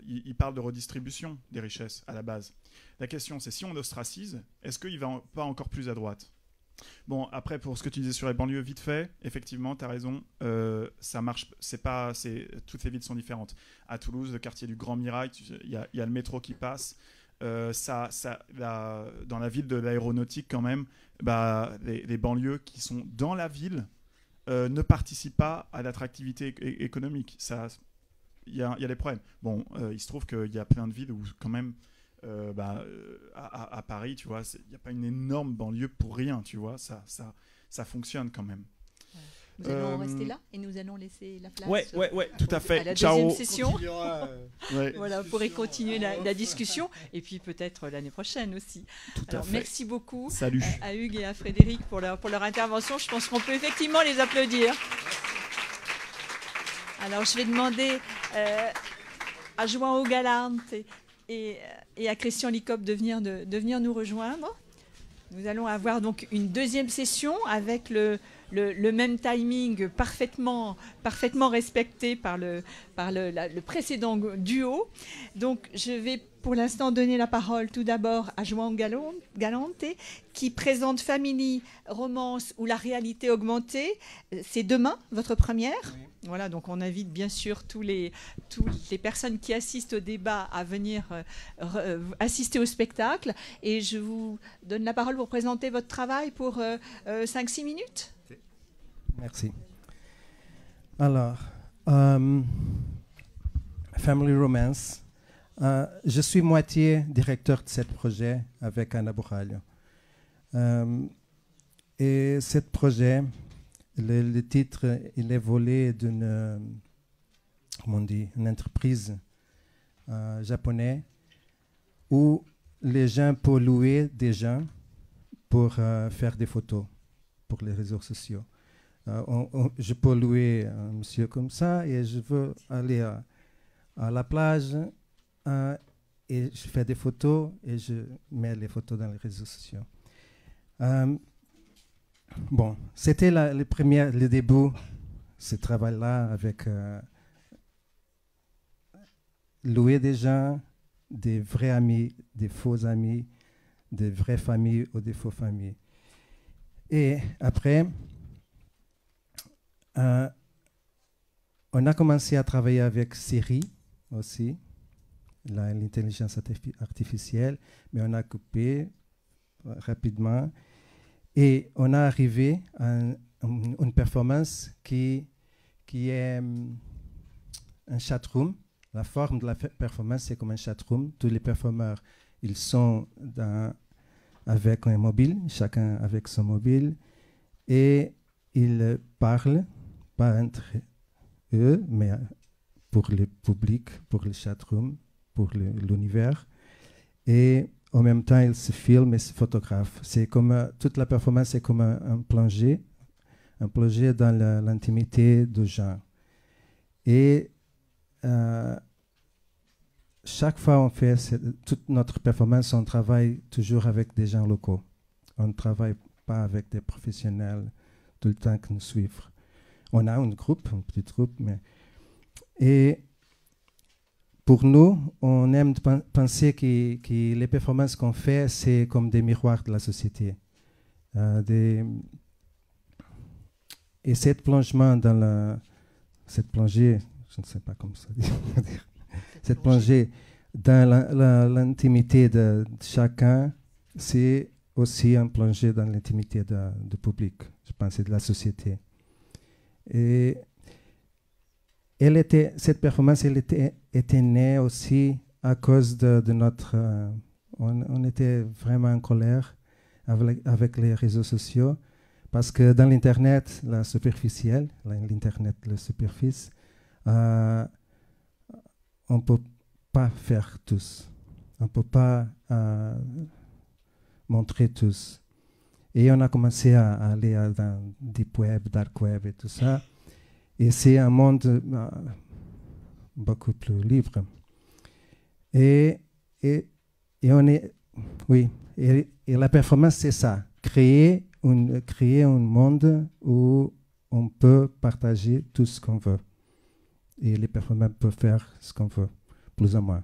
il parle de redistribution des richesses à la base. La question, c'est si on ostracise, est-ce qu'il va pas encore plus à droite? Bon, après, pour ce que tu disais sur les banlieues, vite fait, effectivement, tu as raison, ça marche, toutes les villes sont différentes. À Toulouse, le quartier du Grand Mirail, il y a le métro qui passe. Dans la ville de l'aéronautique, quand même, les banlieues qui sont dans la ville ne participent pas à l'attractivité économique. Il y a des problèmes. Bon, il se trouve qu'il y a plein de villes où, quand même, à Paris, tu vois, il n'y a pas une énorme banlieue pour rien, tu vois, ça fonctionne quand même. Nous allons rester là et nous allons laisser la place ouais, tout à fait. à la Ciao. deuxième session. Ouais. Voilà, vous pourrez continuer la discussion et puis peut-être l'année prochaine aussi. Tout à Alors, fait. merci beaucoup Salut. à Hugues et à Frédéric pour leur intervention. Je pense qu'on peut effectivement les applaudir. Alors, je vais demander à João Galante et à Christian Licop de venir nous rejoindre. Nous allons avoir donc une deuxième session avec le même timing parfaitement respecté par le précédent duo. Donc, je vais pour l'instant donner la parole tout d'abord à João Galante, qui présente Family, Romance ou la réalité augmentée. C'est demain, votre première. Oui. Voilà, donc on invite bien sûr toutes les personnes qui assistent au débat à venir assister au spectacle. Et je vous donne la parole pour présenter votre travail pour 5-6 minutes. Merci. Alors, Family Romance. Je suis moitié directeur de ce projet avec Anna Borralho. Et ce projet, le titre, il est volé d'une une entreprise japonaise où les gens peuvent louer des gens pour faire des photos pour les réseaux sociaux. Je peux louer un monsieur comme ça et je veux aller à la plage et je fais des photos et je mets les photos dans les réseaux sociaux. Bon, c'était le début de ce travail-là avec louer des gens, des vrais amis, des faux amis, des vraies familles ou des faux familles. Et après, on a commencé à travailler avec Siri aussi, l'intelligence artificielle, mais on a coupé rapidement et on a arrivé à une performance qui est un chatroom. La forme de la performance, c'est comme un chatroom. Tous les performeurs, ils sont avec un mobile, chacun avec son mobile, et ils parlent, pas entre eux, mais pour le public, pour le chatroom, pour l'univers. Et en même temps, ils se filment et se photographent. C'est comme toute la performance, c'est comme un plongée dans l'intimité de gens. Et chaque fois on fait toute notre performance, on travaille toujours avec des gens locaux. On ne travaille pas avec des professionnels tout le temps qui nous suivent. On a un petit groupe, et pour nous, on aime penser que les performances qu'on fait, c'est comme des miroirs de la société. Et cette plongement cette plongée, je ne sais pas comment ça dire, cette plongée dans l'intimité de chacun, c'est aussi un plongée dans l'intimité du public, je pense, et de la société. Et cette performance, elle était née aussi à cause de notre... on était vraiment en colère avec les réseaux sociaux, parce que dans l'Internet, la superficielle, l'Internet, la superficie, on ne peut pas faire tous. On ne peut pas montrer tous. Et on a commencé à aller dans Deep Web, Dark Web et tout ça. Et c'est un monde beaucoup plus libre. Et et on est, oui, et la performance, c'est ça, créer un monde où on peut partager tout ce qu'on veut. Et les performeurs peuvent faire ce qu'on veut, plus ou moins.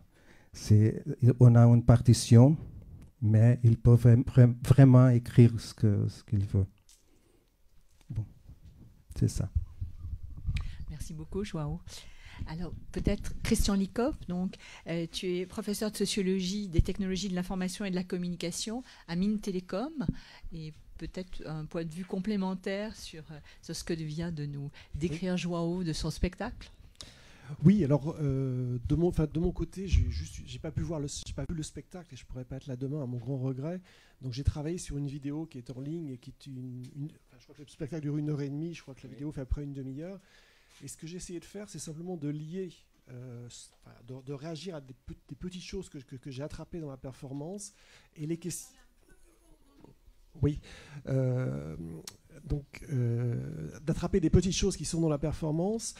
On a une partition, mais ils peuvent vraiment écrire ce qu'ils veulent. Bon, c'est ça. Merci beaucoup, Joao. Alors, peut-être Christian Likop, donc, tu es professeur de sociologie des technologies de l'information et de la communication à Mines Télécom, et peut-être un point de vue complémentaire sur ce que vient de nous décrire Joao de son spectacle. Oui, alors de mon côté, j'ai pas vu le spectacle et je pourrais pas être là demain à mon grand regret. Donc j'ai travaillé sur une vidéo qui est en ligne et qui est je crois que le spectacle dure 1h30, je crois que la vidéo fait après une demi-heure. Et ce que j'ai essayé de faire, c'est simplement de lier, de réagir à des petites choses que j'ai attrapées dans la performance et les questions. Oui, d'attraper des petites choses qui sont dans la performance,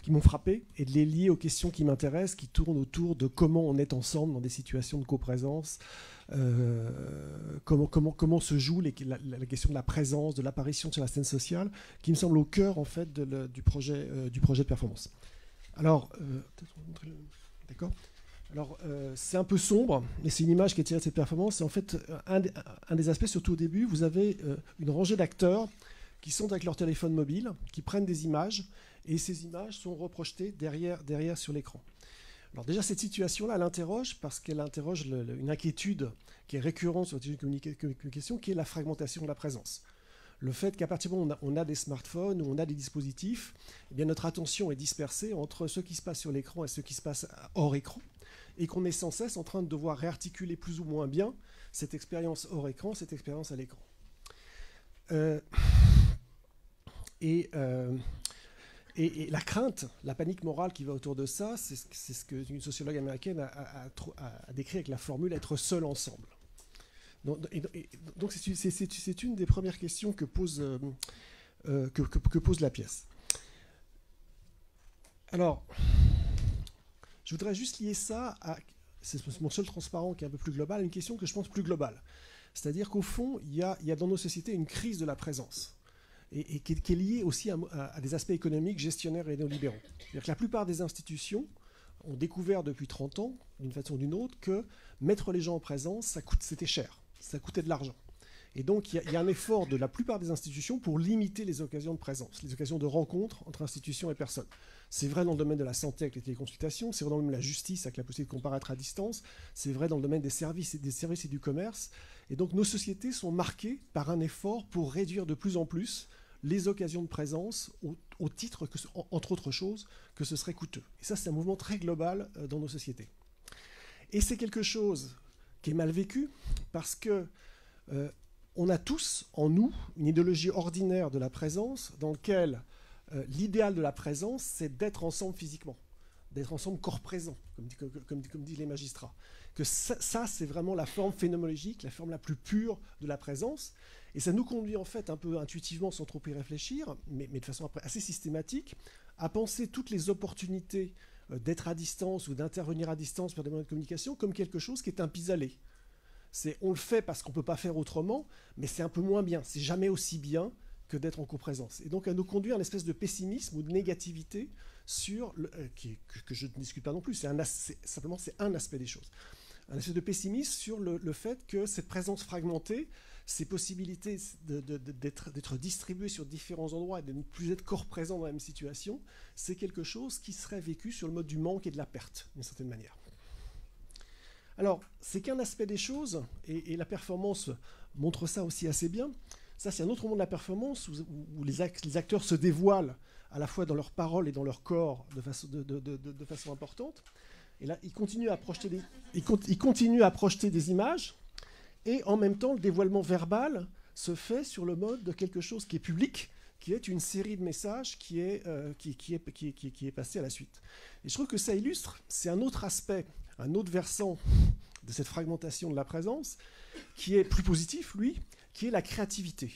qui m'ont frappé, et de les lier aux questions qui m'intéressent, qui tournent autour de comment on est ensemble dans des situations de coprésence, comment se joue la question de la présence, de l'apparition sur la scène sociale, qui me semble au cœur en fait du projet de performance. Alors, peut-être montrer d'accord. Alors, c'est un peu sombre, mais c'est une image qui est tirée de cette performance. C'est en fait un des aspects, surtout au début, vous avez une rangée d'acteurs qui sont avec leur téléphone mobile, qui prennent des images, et ces images sont reprojetées derrière sur l'écran. Alors déjà, cette situation-là, elle interroge, parce qu'elle interroge une inquiétude qui est récurrente sur la communication, qui est la fragmentation de la présence. Le fait qu'à partir du moment où on a des smartphones, où on a des dispositifs, eh bien notre attention est dispersée entre ce qui se passe sur l'écran et ce qui se passe hors écran, et qu'on est sans cesse en train de devoir réarticuler plus ou moins bien cette expérience hors écran, cette expérience à l'écran. Et la crainte, la panique morale qui va autour de ça, c'est ce qu'une sociologue américaine a décrit avec la formule « être seul ensemble ». Donc c'est une des premières questions que pose la pièce. Alors, je voudrais juste lier ça à, c'est mon seul transparent qui est un peu plus global, une question que je pense plus globale. C'est-à-dire qu'au fond, il y a dans nos sociétés une crise de la présence, et qui est liée aussi à des aspects économiques, gestionnaires et néolibéraux. C'est-à-dire que la plupart des institutions ont découvert depuis 30 ans, d'une façon ou d'une autre, que mettre les gens en présence, c'était cher, ça coûtait de l'argent. Et donc, il y a un effort de la plupart des institutions pour limiter les occasions de présence, les occasions de rencontre entre institutions et personnes. C'est vrai dans le domaine de la santé avec les téléconsultations, c'est vrai dans le domaine de la justice avec la possibilité de comparaître à distance, c'est vrai dans le domaine des services et du commerce. Et donc, nos sociétés sont marquées par un effort pour réduire de plus en plus les occasions de présence au titre, entre autres choses, que ce serait coûteux. Et ça, c'est un mouvement très global dans nos sociétés. Et c'est quelque chose qui est mal vécu parce que on a tous en nous une idéologie ordinaire de la présence dans laquelle l'idéal de la présence, c'est d'être ensemble physiquement, d'être ensemble corps présent, comme disent les magistrats. Que ça, c'est vraiment la forme phénoménologique, la forme la plus pure de la présence. Et ça nous conduit en fait un peu intuitivement, sans trop y réfléchir, mais de façon assez systématique, à penser toutes les opportunités d'être à distance ou d'intervenir à distance par des moyens de communication comme quelque chose qui est un pis-aller. On le fait parce qu'on ne peut pas faire autrement, mais c'est un peu moins bien. C'est jamais aussi bien que d'être en coprésence. Et donc à nous conduire à une espèce de pessimisme ou de négativité que je ne discute pas non plus. Simplement, c'est un aspect des choses. Un espèce de pessimisme sur le fait que cette présence fragmentée, ces possibilités d'être distribuées sur différents endroits et de ne plus être corps présent dans la même situation, c'est quelque chose qui serait vécu sur le mode du manque et de la perte, d'une certaine manière. Alors, c'est qu'un aspect des choses, et la performance montre ça aussi assez bien. Ça, c'est un autre monde de la performance où les acteurs se dévoilent à la fois dans leurs paroles et dans leur corps de façon importante. Et là, ils continuent à projeter des images, et en même temps, le dévoilement verbal se fait sur le mode de quelque chose qui est public, qui est une série de messages qui est passé à la suite. Et je trouve que ça illustre, c'est un autre aspect, un autre versant de cette fragmentation de la présence, qui est plus positif, lui, qui est la créativité.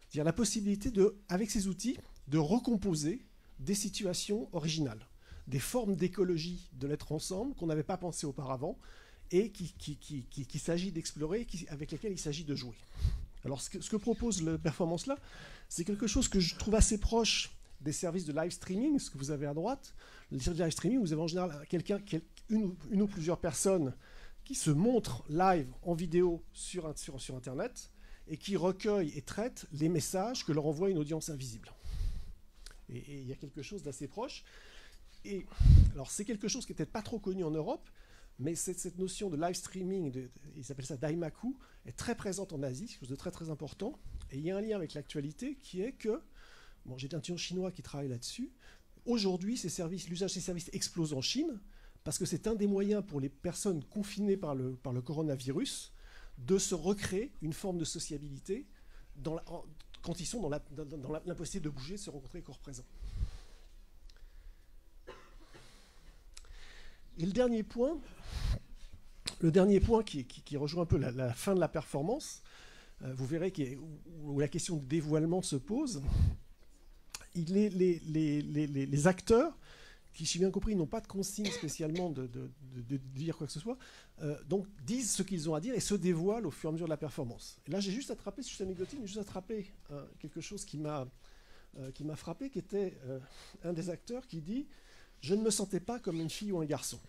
C'est-à-dire la possibilité, avec ces outils, de recomposer des situations originales, des formes d'écologie de l'être ensemble qu'on n'avait pas pensé auparavant, et qu'il s'agit d'explorer, avec lesquels il s'agit de jouer. Alors ce que propose le Performance Lab, c'est quelque chose que je trouve assez proche des services de live streaming, ce que vous avez à droite. Les services de live streaming, vous avez en général une ou plusieurs personnes qui se montrent live en vidéo sur Internet et qui recueillent et traitent les messages que leur envoie une audience invisible. Et il y a quelque chose d'assez proche. Et alors c'est quelque chose qui n'est peut-être pas trop connu en Europe, mais cette notion de live streaming, ils appellent ça Daimaku, est très présente en Asie, c'est quelque chose de très très important. Et il y a un lien avec l'actualité qui est que, bon, j'ai un étudiant chinois qui travaille là-dessus, aujourd'hui l'usage de ces services explose en Chine, parce que c'est un des moyens pour les personnes confinées par le coronavirus de se recréer une forme de sociabilité quand ils sont dans l'impossibilité de bouger, de se rencontrer corps présent. Et le dernier point qui rejoint un peu la fin de la performance, vous verrez où la question du dévoilement se pose. Les acteurs, qui, si j'ai bien compris, n'ont pas de consigne spécialement de dire quoi que ce soit, donc disent ce qu'ils ont à dire et se dévoilent au fur et à mesure de la performance. Et là, j'ai juste attrapé, c'est juste anecdotique, mais juste attrapé quelque chose qui m'a frappé, qui était un des acteurs qui dit « Je ne me sentais pas comme une fille ou un garçon ».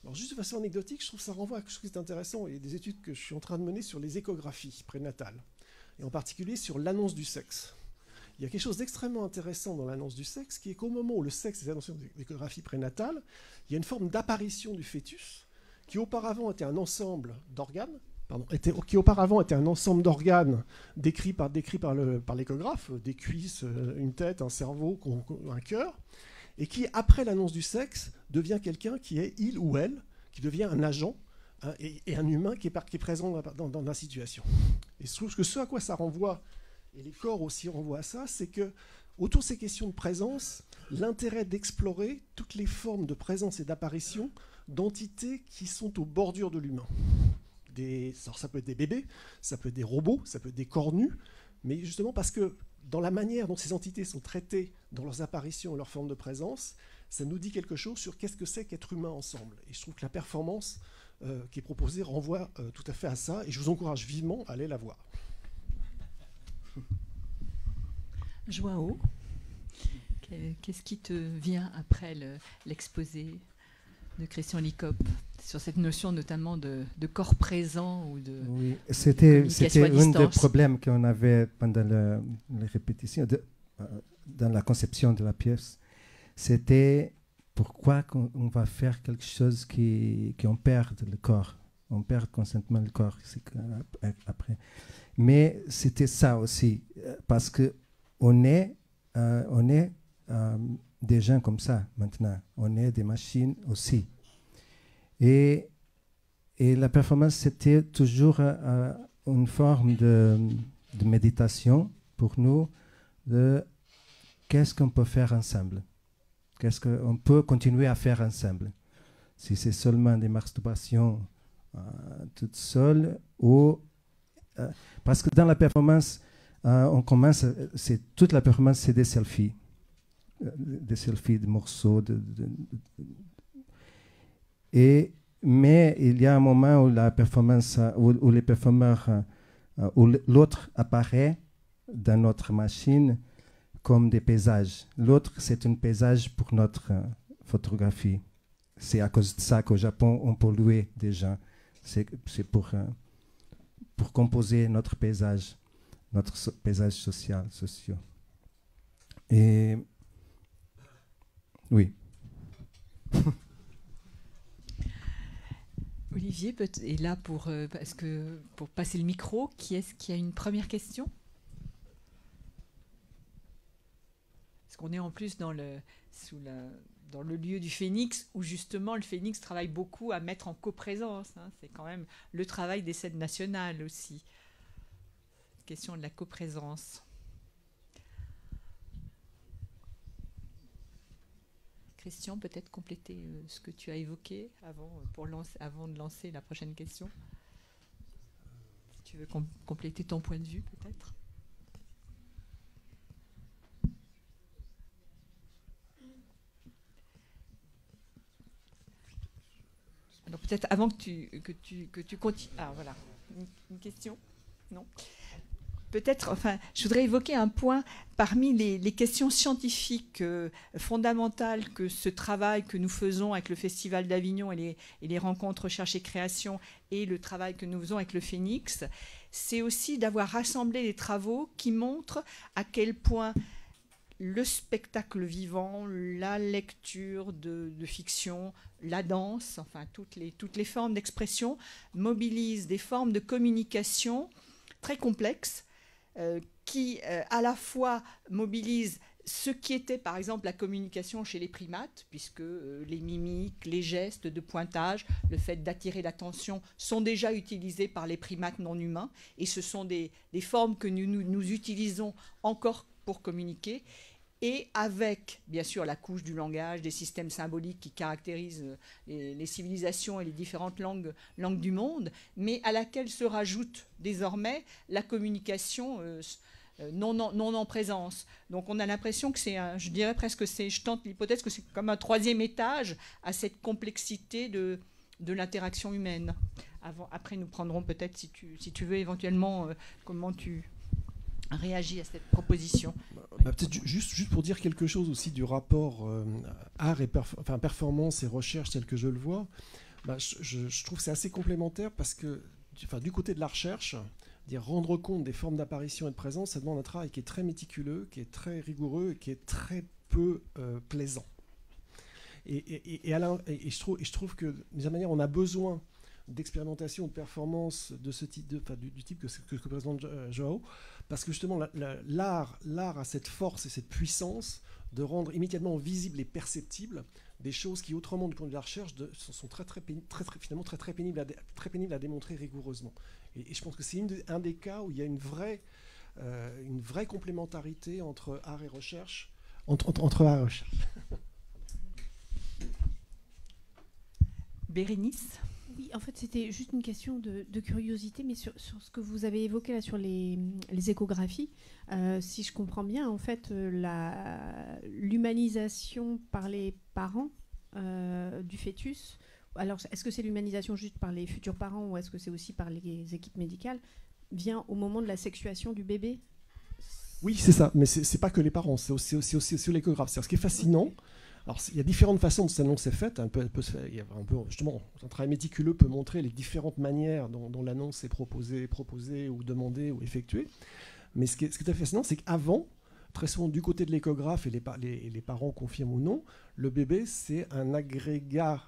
Alors juste de façon anecdotique, je trouve que ça renvoie à quelque chose qui est intéressant. Il y a des études que je suis en train de mener sur les échographies prénatales, et en particulier sur l'annonce du sexe. Il y a quelque chose d'extrêmement intéressant dans l'annonce du sexe, qui est qu'au moment où le sexe est annoncé dans l'échographie prénatale, il y a une forme d'apparition du fœtus, qui auparavant était un ensemble d'organes, décrit par l'échographe, des cuisses, une tête, un cerveau, un cœur, et qui, après l'annonce du sexe, devient quelqu'un qui est il ou elle, qui devient un agent et un humain qui est présent dans la situation. Et je trouve que ce à quoi ça renvoie, et les corps aussi renvoient à ça, c'est que autour de ces questions de présence, l'intérêt d'explorer toutes les formes de présence et d'apparition d'entités qui sont aux bordures de l'humain. Ça peut être des bébés, ça peut être des robots, ça peut être des corps nus, mais justement parce que dans la manière dont ces entités sont traitées dans leurs apparitions et leurs formes de présence, ça nous dit quelque chose sur qu'est-ce que c'est qu'être humain ensemble. Et je trouve que la performance qui est proposée renvoie tout à fait à ça, et je vous encourage vivement à aller la voir. Joao, qu'est-ce qui te vient après l'exposé de Christian Licop sur cette notion notamment de corps présent ou de Oui, c'était un des problèmes qu'on avait pendant les répétitions, dans la conception de la pièce. C'était pourquoi on va faire quelque chose qu'on perd le corps. On perd constamment le corps après. Mais c'était ça aussi, parce qu'on est des gens comme ça maintenant. On est des machines aussi. Et la performance, c'était toujours une forme de méditation pour nous de qu'est-ce qu'on peut faire ensemble. Qu'est-ce qu'on peut continuer à faire ensemble. Si c'est seulement des masturbations toutes seules ou... parce que dans la performance, on commence, toute la performance, c'est des selfies de morceaux. Mais il y a un moment où la performance, où les performeurs, où l'autre apparaît dans notre machine comme des paysages. L'autre, c'est un paysage pour notre photographie. C'est à cause de ça qu'au Japon, on peut louer des gens. C'est pour composer notre paysage sociaux. Et oui. Olivier est là pour passer le micro. Qui est-ce qui a une première question? Parce qu'on est en plus dans le lieu du Phénix, où justement le Phénix travaille beaucoup à mettre en coprésence. C'est quand même le travail des scènes nationales aussi. Question de la coprésence. Christian, peut-être compléter ce que tu as évoqué avant de lancer la prochaine question. Si tu veux compléter ton point de vue, peut-être. Alors peut-être avant que tu continues. Ah voilà, une question? Non? Peut-être, enfin, je voudrais évoquer un point parmi les questions scientifiques fondamentales que ce travail que nous faisons avec le Festival d'Avignon et les rencontres Recherche et Création et le travail que nous faisons avec le Phénix, c'est aussi d'avoir rassemblé les travaux qui montrent à quel point le spectacle vivant, la lecture de fiction, la danse, enfin toutes les formes d'expression mobilisent des formes de communication très complexes qui à la fois mobilisent ce qui était par exemple la communication chez les primates, puisque les mimiques, les gestes de pointage, le fait d'attirer l'attention sont déjà utilisés par les primates non humains, et ce sont des formes que nous utilisons encore pour communiquer, et avec bien sûr la couche du langage, des systèmes symboliques qui caractérisent les civilisations et les différentes langues du monde, mais à laquelle se rajoute désormais la communication non en présence. Donc on a l'impression que je dirais presque, je tente l'hypothèse que c'est comme un troisième étage à cette complexité de l'interaction humaine. Après nous prendrons peut-être, si tu veux éventuellement, comment tu réagis à cette proposition. Peut-être juste pour dire quelque chose aussi du rapport art et performance et recherche tel que je le vois, je trouve que c'est assez complémentaire parce que du côté de la recherche, rendre compte des formes d'apparition et de présence, ça demande un travail qui est très méticuleux, qui est très rigoureux et qui est très peu plaisant. Et je trouve que d'une certaine manière on a besoin d'expérimentation, de performance de ce type, du type que présente Joao, parce que justement l'art a cette force et cette puissance de rendre immédiatement visibles et perceptibles des choses qui autrement du point de vue de la recherche sont finalement très pénibles à démontrer rigoureusement. Et je pense que c'est un des cas où il y a une vraie complémentarité entre art et recherche, entre art et recherche. Bérénice? Oui, en fait, c'était juste une question de curiosité, mais sur ce que vous avez évoqué là sur les échographies, si je comprends bien, en fait, l'humanisation par les parents du fœtus, alors est-ce que c'est l'humanisation juste par les futurs parents ou est-ce que c'est aussi par les équipes médicales, vient au moment de la sexuation du bébé? Oui, c'est ça, mais c'est pas que les parents, c'est aussi l'échographe. Ce qui est fascinant, alors il y a différentes façons de s'annonce est faite. Il y a un peu, justement, un travail méticuleux peut montrer les différentes manières dont l'annonce est proposée ou demandée ou effectuée. Mais ce qui est tout à fait fascinant, c'est qu'avant, très souvent du côté de l'échographe, et les parents confirment ou non, le bébé c'est un agrégat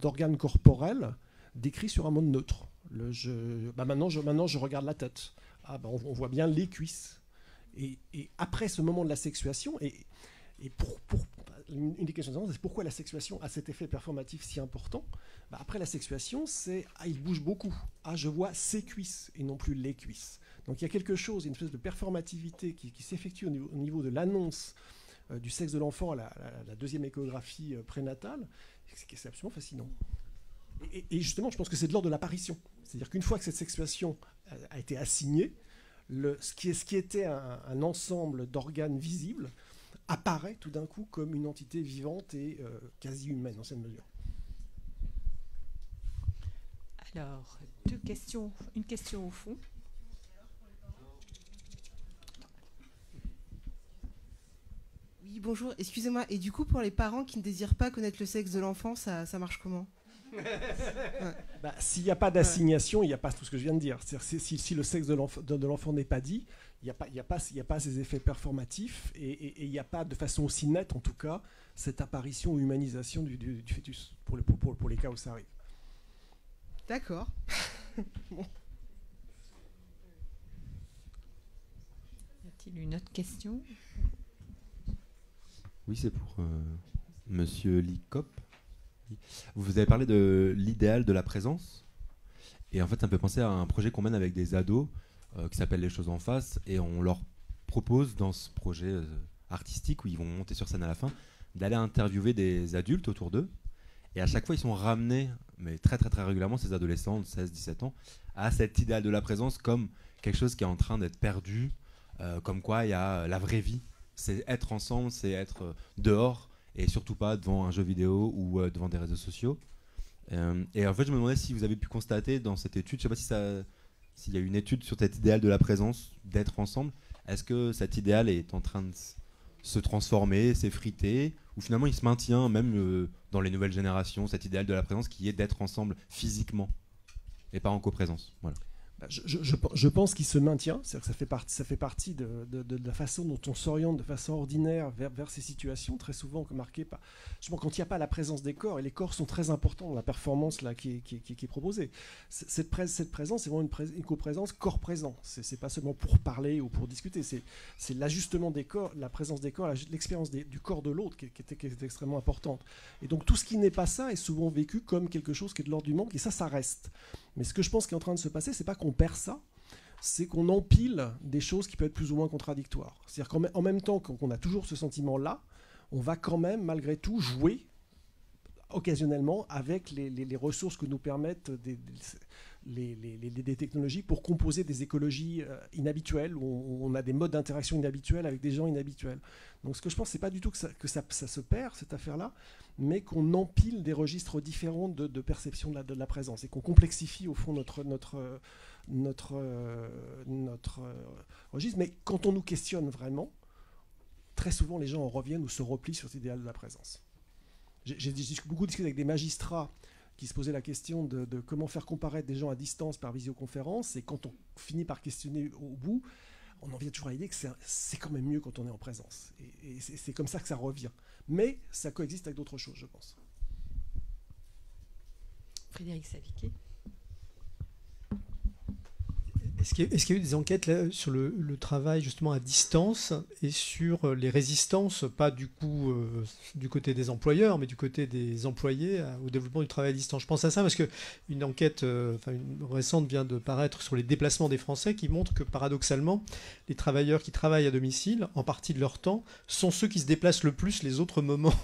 d'organes corporels décrits sur un mode neutre. Maintenant je regarde la tête. On voit bien les cuisses. Et après ce moment de la sexuation, et une des questions, c'est pourquoi la sexuation a cet effet performatif si important. Après la sexuation, c'est il bouge beaucoup. Je vois ses cuisses et non plus les cuisses. Donc il y a quelque chose, une espèce de performativité qui s'effectue au niveau de l'annonce du sexe de l'enfant à la deuxième échographie prénatale, c'est absolument fascinant. Et justement, je pense que c'est de l'ordre de l'apparition. C'est-à-dire qu'une fois que cette sexuation a été assignée, ce qui était un ensemble d'organes visibles apparaît tout d'un coup comme une entité vivante et quasi humaine dans cette mesure. Alors, une question au fond. Oui, bonjour, excusez-moi. Et du coup, pour les parents qui ne désirent pas connaître le sexe de l'enfant, ça marche comment? S'il n'y a pas d'assignation, il n'y a pas tout ce que je viens de dire. Si le sexe de l'enfant n'est pas dit, il n'y a pas ces effets performatifs et il n'y a pas de façon aussi nette, en tout cas, cette apparition ou humanisation du fœtus, pour les cas où ça arrive. D'accord. Bon. Y a-t-il une autre question? Oui, c'est pour Monsieur Licop. Vous avez parlé de l'idéal de la présence. Et en fait, ça me fait penser à un projet qu'on mène avec des ados qui s'appelle Les Choses en Face. Et on leur propose, dans ce projet artistique, où ils vont monter sur scène à la fin, d'aller interviewer des adultes autour d'eux. Et à chaque fois, ils sont ramenés, mais très très très régulièrement, ces adolescents de 16-17 ans, à cet idéal de la présence comme quelque chose qui est en train d'être perdu, comme quoi il y a la vraie vie. C'est être ensemble, c'est être dehors, et surtout pas devant un jeu vidéo ou devant des réseaux sociaux. Et en fait, je me demandais si vous avez pu constater dans cette étude, je ne sais pas s'il y a une étude sur cet idéal de la présence, d'être ensemble. Est-ce que cet idéal est en train de se transformer, s'effriter, ou finalement il se maintient même dans les nouvelles générations, cet idéal de la présence qui est d'être ensemble physiquement et pas en coprésence. Voilà. Je pense qu'il se maintient, c'est-à-dire que ça fait partie de la façon dont on s'oriente de façon ordinaire vers ces situations, très souvent marquées par... Quand il n'y a pas la présence des corps, et les corps sont très importants dans la performance là, qui est proposée. Cette présence, c'est vraiment une coprésence corps-présent. C'est pas seulement pour parler ou pour discuter, c'est l'ajustement des corps, la présence des corps, l'expérience du corps de l'autre qui est extrêmement importante. Et donc tout ce qui n'est pas ça est souvent vécu comme quelque chose qui est de l'ordre du manque, et ça reste. Mais ce que je pense qui est en train de se passer, c'est pas qu'on perd ça, c'est qu'on empile des choses qui peuvent être plus ou moins contradictoires. C'est-à-dire qu'en même temps qu'on a toujours ce sentiment-là, on va quand même, malgré tout, jouer occasionnellement avec les ressources que nous permettent des technologies pour composer des écologies inhabituelles, où on a des modes d'interaction inhabituels avec des gens inhabituels. Donc ce que je pense, c'est pas du tout que ça se perd, cette affaire-là, mais qu'on empile des registres différents de perception de la présence, et qu'on complexifie au fond notre registre. Mais quand on nous questionne vraiment, très souvent les gens en reviennent ou se replient sur cet idéal de la présence. J'ai beaucoup discuté avec des magistrats qui se posaient la question de comment faire comparaître des gens à distance par visioconférence, et quand on finit par questionner au bout, on en vient toujours à l'idée que c'est quand même mieux quand on est en présence. Et c'est comme ça que ça revient. Mais ça coexiste avec d'autres choses, je pense. Frédéric Saviquet. Est-ce qu'il y a eu des enquêtes là, sur le travail justement à distance et sur les résistances, pas du coup du côté des employeurs, mais du côté des employés au développement du travail à distance? Je pense à ça parce qu'une enquête une récente vient de paraître sur les déplacements des Français qui montre que paradoxalement, les travailleurs qui travaillent à domicile, en partie de leur temps, sont ceux qui se déplacent le plus les autres moments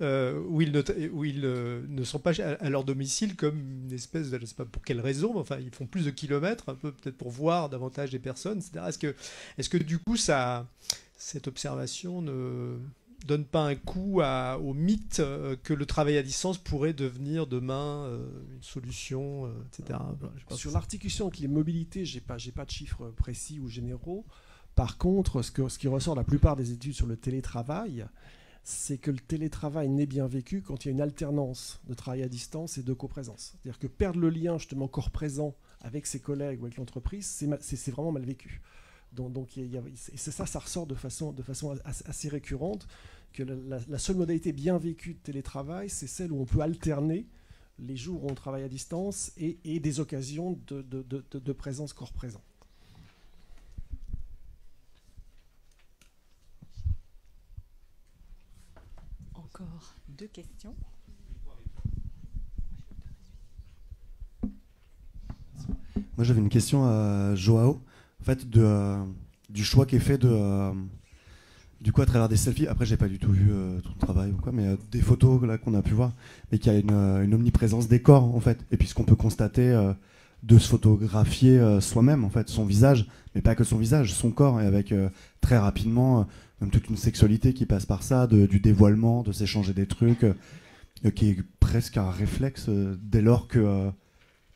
où ils ne sont pas à leur domicile, comme une espèce de, je ne sais pas pour quelle raison, mais enfin ils font plus de kilomètres, un peu peut-être pour voir davantage des personnes, etc. Est-ce que du coup cette observation ne donne pas un coup au mythe que le travail à distance pourrait devenir demain une solution, etc. Sur l'articulation avec les mobilités, j'ai pas de chiffres précis ou généraux. Par contre, ce qui ressort de la plupart des études sur le télétravail, c'est que le télétravail n'est bien vécu quand il y a une alternance de travail à distance et de coprésence. C'est-à-dire que perdre le lien justement corps présent avec ses collègues ou avec l'entreprise, c'est vraiment mal vécu. Donc ça ressort de façon assez récurrente, que la seule modalité bien vécue de télétravail, c'est celle où on peut alterner les jours où on travaille à distance et des occasions de présence corps présent. Encore 2 questions. Moi, j'avais une question à Joao, en fait, du choix qui est fait du coup, à travers des selfies. Après, j'ai pas du tout vu ton travail ou quoi, mais des photos là qu'on a pu voir, mais qu'il y a une omniprésence des corps, en fait. Et puis, ce qu'on peut constater de se photographier soi-même, en fait, son visage, mais pas que son visage, son corps, et avec très rapidement même toute une sexualité qui passe par ça, du dévoilement, de s'échanger des trucs, qui est presque un réflexe dès lors que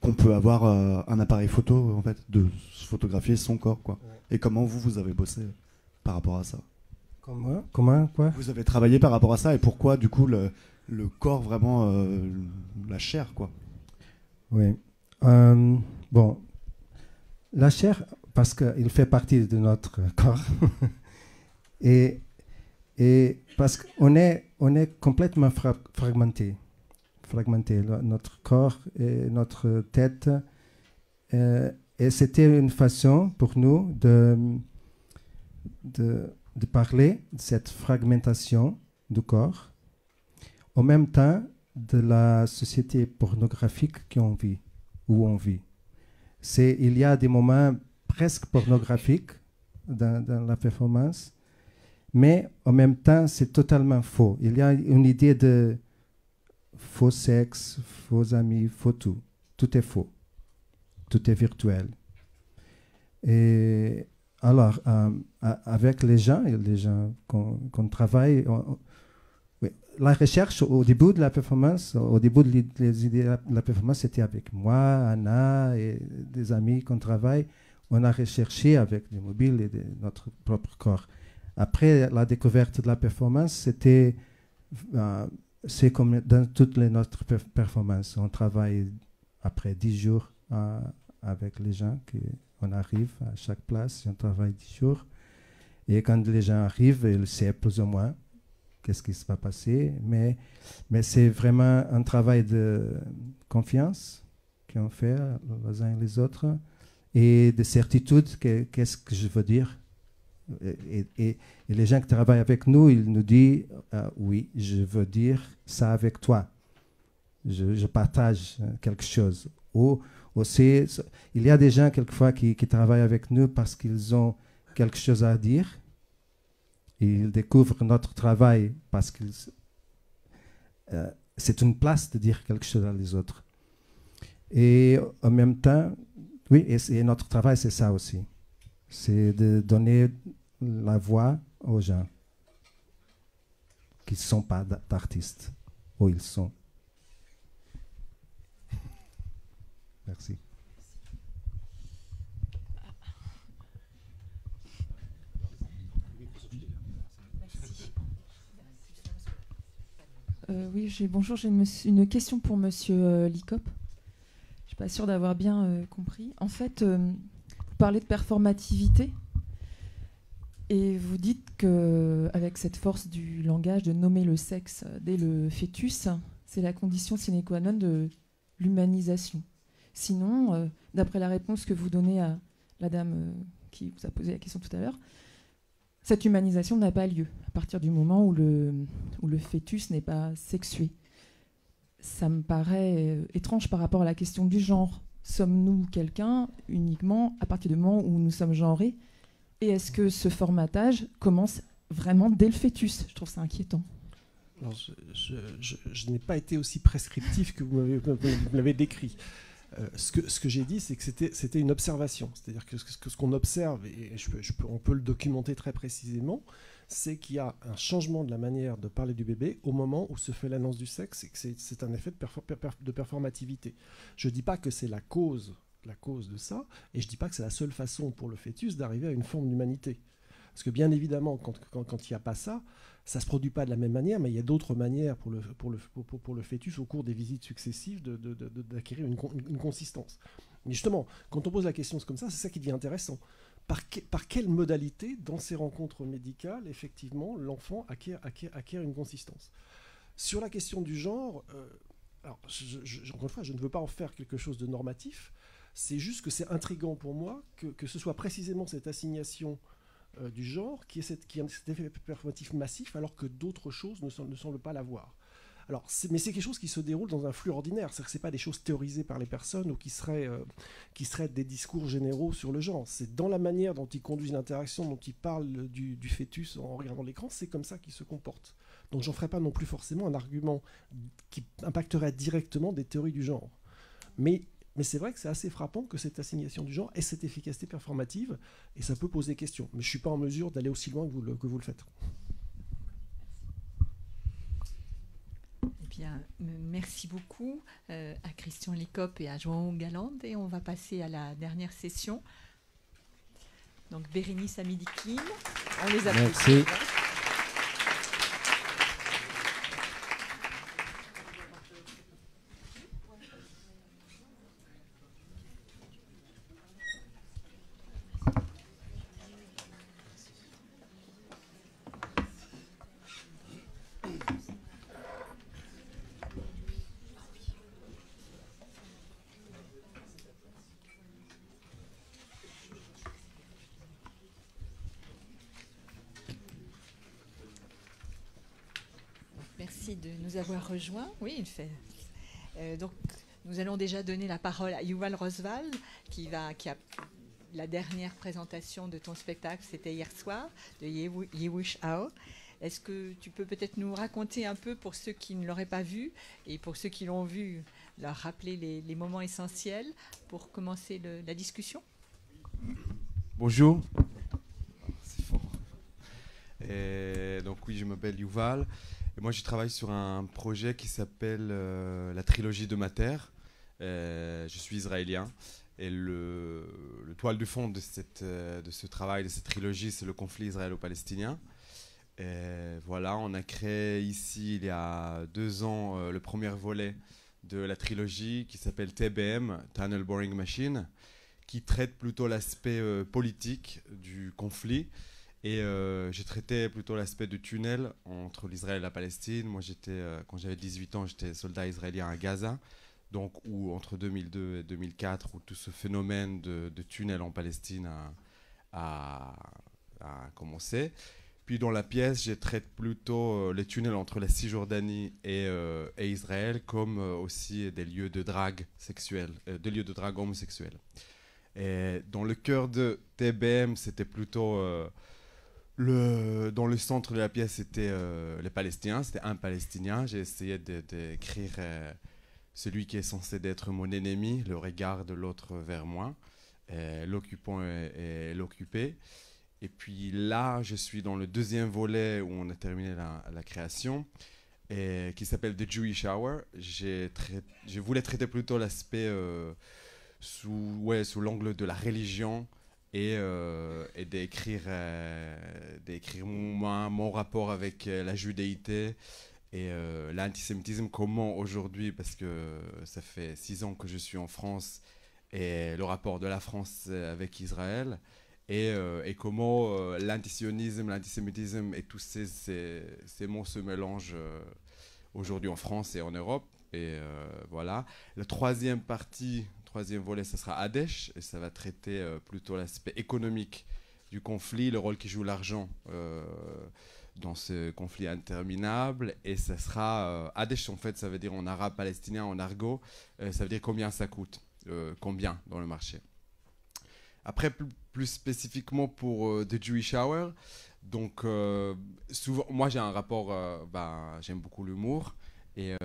qu'on peut avoir un appareil photo, en fait, de se photographier son corps, quoi. Et comment vous avez bossé par rapport à ça? Comment quoi? Vous avez travaillé par rapport à ça, et pourquoi, du coup, le corps, vraiment, la chair, quoi? Oui. Bon, la chair, parce qu'il fait partie de notre corps, et parce qu'on est complètement fragmenté. Notre corps et notre tête. Et c'était une façon pour nous de parler de cette fragmentation du corps, en même temps de la société pornographique où on vit. Il y a des moments presque pornographiques dans la performance, mais en même temps, c'est totalement faux. Il y a une idée de faux sexe, faux amis, faux tout. Tout est faux. Tout est virtuel. Et alors, avec les gens qu'on travaille, la recherche au début de la performance, les idées de la performance, c'était avec moi, Anna et des amis qu'on travaille. On a recherché avec les mobiles et notre propre corps. Après la découverte de la performance, c'est comme dans toutes notre performances. On travaille après 10 jours avec les gens. On arrive à chaque place, on travaille 10 jours. Et quand les gens arrivent, ils savent plus ou moins qu'est-ce qui se va passer. Mais c'est vraiment un travail de confiance qu'on fait les uns et les autres et de certitude qu'est-ce que je veux dire. Et les gens qui travaillent avec nous, ils nous disent oui, je veux dire ça avec toi. Je partage quelque chose. Ou aussi, il y a des gens quelquefois qui travaillent avec nous parce qu'ils ont quelque chose à dire. Ils découvrent notre travail parce que c'est une place de dire quelque chose à les autres. Et en même temps, oui, et notre travail, c'est ça aussi. C'est de donner la voix aux gens qui ne sont pas d'artistes, ou ils sont. Merci. Oui, bonjour, j'ai une question pour Monsieur Licop. Je ne suis pas sûre d'avoir bien compris. En fait, vous parlez de performativité et vous dites qu'avec cette force du langage de nommer le sexe dès le fœtus, c'est la condition sine qua non de l'humanisation. Sinon, d'après la réponse que vous donnez à la dame qui vous a posé la question tout à l'heure, cette humanisation n'a pas lieu à partir du moment où le fœtus n'est pas sexué. Ça me paraît étrange par rapport à la question du genre. Sommes-nous quelqu'un uniquement à partir du moment où nous sommes genrés? Et est-ce que ce formatage commence vraiment dès le fœtus? Je trouve ça inquiétant. Alors, je n'ai pas été aussi prescriptif que vous l'avez décrit. Ce que j'ai dit, c'est que c'était une observation. C'est-à-dire que ce qu'on observe, et on peut le documenter très précisément, c'est qu'il y a un changement de la manière de parler du bébé au moment où se fait l'annonce du sexe, et que c'est un effet de performativité. Je ne dis pas que c'est la cause de ça, et je ne dis pas que c'est la seule façon pour le fœtus d'arriver à une forme d'humanité. Parce que bien évidemment, quand il n'y a pas ça, ça ne se produit pas de la même manière, mais il y a d'autres manières pour le fœtus au cours des visites successives d'acquérir une consistance. Mais justement, quand on pose la question comme ça, c'est ça qui devient intéressant. Par quelle modalité, dans ces rencontres médicales, effectivement, l'enfant acquiert une consistance? Sur la question du genre, alors, encore une fois, je ne veux pas en faire quelque chose de normatif, c'est juste que c'est intriguant pour moi que ce soit précisément cette assignation du genre qui a cet effet performatif massif alors que d'autres choses ne semblent pas l'avoir. Alors, mais c'est quelque chose qui se déroule dans un flux ordinaire, c'est-à-dire que ce n'est pas des choses théorisées par les personnes ou qui seraient des discours généraux sur le genre. C'est dans la manière dont ils conduisent l'interaction, dont ils parlent du fœtus en regardant l'écran, c'est comme ça qu'ils se comportent. Donc j'en ferai pas non plus forcément un argument qui impacterait directement des théories du genre. Mais c'est vrai que c'est assez frappant que cette assignation du genre ait cette efficacité performative, et ça peut poser question. Mais je ne suis pas en mesure d'aller aussi loin que vous le faites. Eh bien, merci beaucoup à Christian Licop et à João Galande. Et on va passer à la dernière session. Donc Bérénice Amidikine, on les applaudit. Merci. Merci de nous avoir rejoints. Oui, il fait. Donc, nous allons déjà donner la parole à Yuval Rosval, qui a la dernière présentation de ton spectacle, c'était hier soir, de Yewish Ao. Est-ce que tu peux peut-être nous raconter un peu, pour ceux qui ne l'auraient pas vu, et pour ceux qui l'ont vu, leur rappeler les moments essentiels pour commencer la discussion? Bonjour. C'est fort. Donc oui, je m'appelle Yuval. Et moi, je travaille sur un projet qui s'appelle la trilogie de ma terre. Je suis israélien. Et le toile de fond de ce travail, de cette trilogie, c'est le conflit israélo-palestinien. Et voilà, on a créé ici, il y a 2 ans, le premier volet de la trilogie qui s'appelle TBM, Tunnel Boring Machine, qui traite plutôt l'aspect politique du conflit. Et j'ai traité plutôt l'aspect du tunnel entre l'Israël et la Palestine. Moi, quand j'avais 18 ans, j'étais soldat israélien à Gaza. Donc, où entre 2002 et 2004, où tout ce phénomène de tunnel en Palestine a commencé. Puis dans la pièce, je traite plutôt les tunnels entre la Cisjordanie et Israël, comme aussi des lieux de drague sexuelle, des lieux de drague homosexuelle. Et dans le cœur de TBM, c'était plutôt dans le centre de la pièce, c'était les Palestiniens. C'était un Palestinien. J'ai essayé d'écrire celui qui est censé être mon ennemi, le regard de l'autre vers moi, l'occupant et l'occupé. Et puis là, je suis dans le 2e volet où on a terminé la création, qui s'appelle The Jewish Hour. Je voulais traiter plutôt l'aspect sous l'angle de la religion et d'écrire mon rapport avec la judéité et l'antisémitisme, comment aujourd'hui, parce que ça fait 6 ans que je suis en France, et le rapport de la France avec Israël, et comment l'antisionisme, l'antisémitisme et tous ces mots se mélangent aujourd'hui en France et en Europe. Et voilà. La 3e partie, 3e volet, ça sera Hadesh, et ça va traiter plutôt l'aspect économique du conflit, le rôle qui joue l'argent dans ce conflit interminable. Et ça sera Hadesh, en fait, ça veut dire en arabe palestinien, en argot, ça veut dire combien ça coûte, combien dans le marché. Après, plus spécifiquement pour The Jewish Hour, donc souvent, moi j'ai un rapport, j'aime beaucoup l'humour, et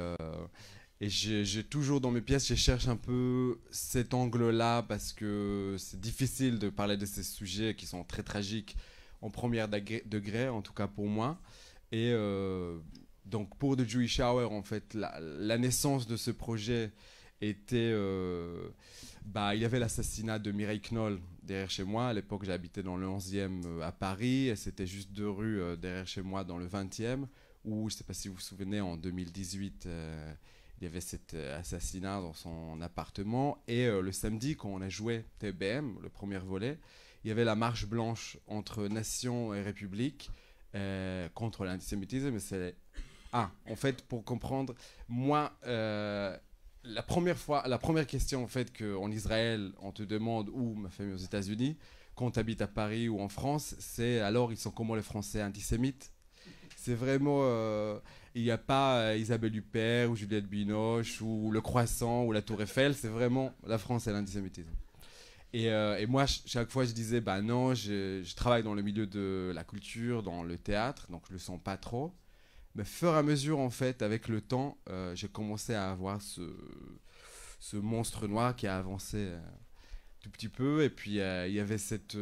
j'ai toujours dans mes pièces, je cherche un peu cet angle-là, parce que c'est difficile de parler de ces sujets qui sont très tragiques en premier degré, en tout cas pour moi. Et donc pour The Jewish Hour, en fait, la naissance de ce projet était... il y avait l'assassinat de Mireille Knoll derrière chez moi. À l'époque, j'habitais dans le 11e à Paris, et c'était juste 2 rues derrière chez moi dans le 20e, où, je ne sais pas si vous vous souvenez, en 2018, il y avait cet assassinat dans son appartement. Et le samedi, quand on a joué TBM, le premier volet, il y avait la marche blanche entre Nation et République contre l'antisémitisme. En fait, pour comprendre, moi... La première question en fait qu'en Israël on te demande, ou ma famille aux États-Unis, quand tu habites à Paris ou en France, c'est alors ils sont comment les Français antisémites? C'est vraiment, il n'y a pas Isabelle Huppert ou Juliette Binoche ou le Croissant ou la Tour Eiffel, c'est vraiment la France et l'antisémitisme. Et moi chaque fois je disais non, je travaille dans le milieu de la culture, dans le théâtre, donc je le sens pas trop. Mais au fur et à mesure, en fait, avec le temps, j'ai commencé à avoir ce monstre noir qui a avancé tout petit peu. Et puis, il y avait cet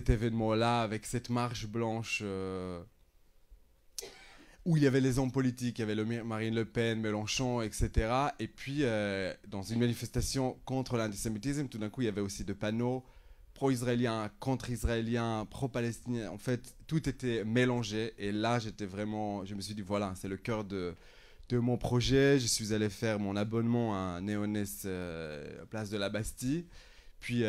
événement-là, avec cette marche blanche, où il y avait les hommes politiques, il y avait Marine Le Pen, Mélenchon, etc. Et puis, dans une manifestation contre l'antisémitisme, tout d'un coup, il y avait aussi des panneaux pro-israélien, contre-israélien, pro-palestinien. En fait, tout était mélangé. Et là, je me suis dit, voilà, c'est le cœur de mon projet. Je suis allé faire mon abonnement à Néonès, place de la Bastille. Puis,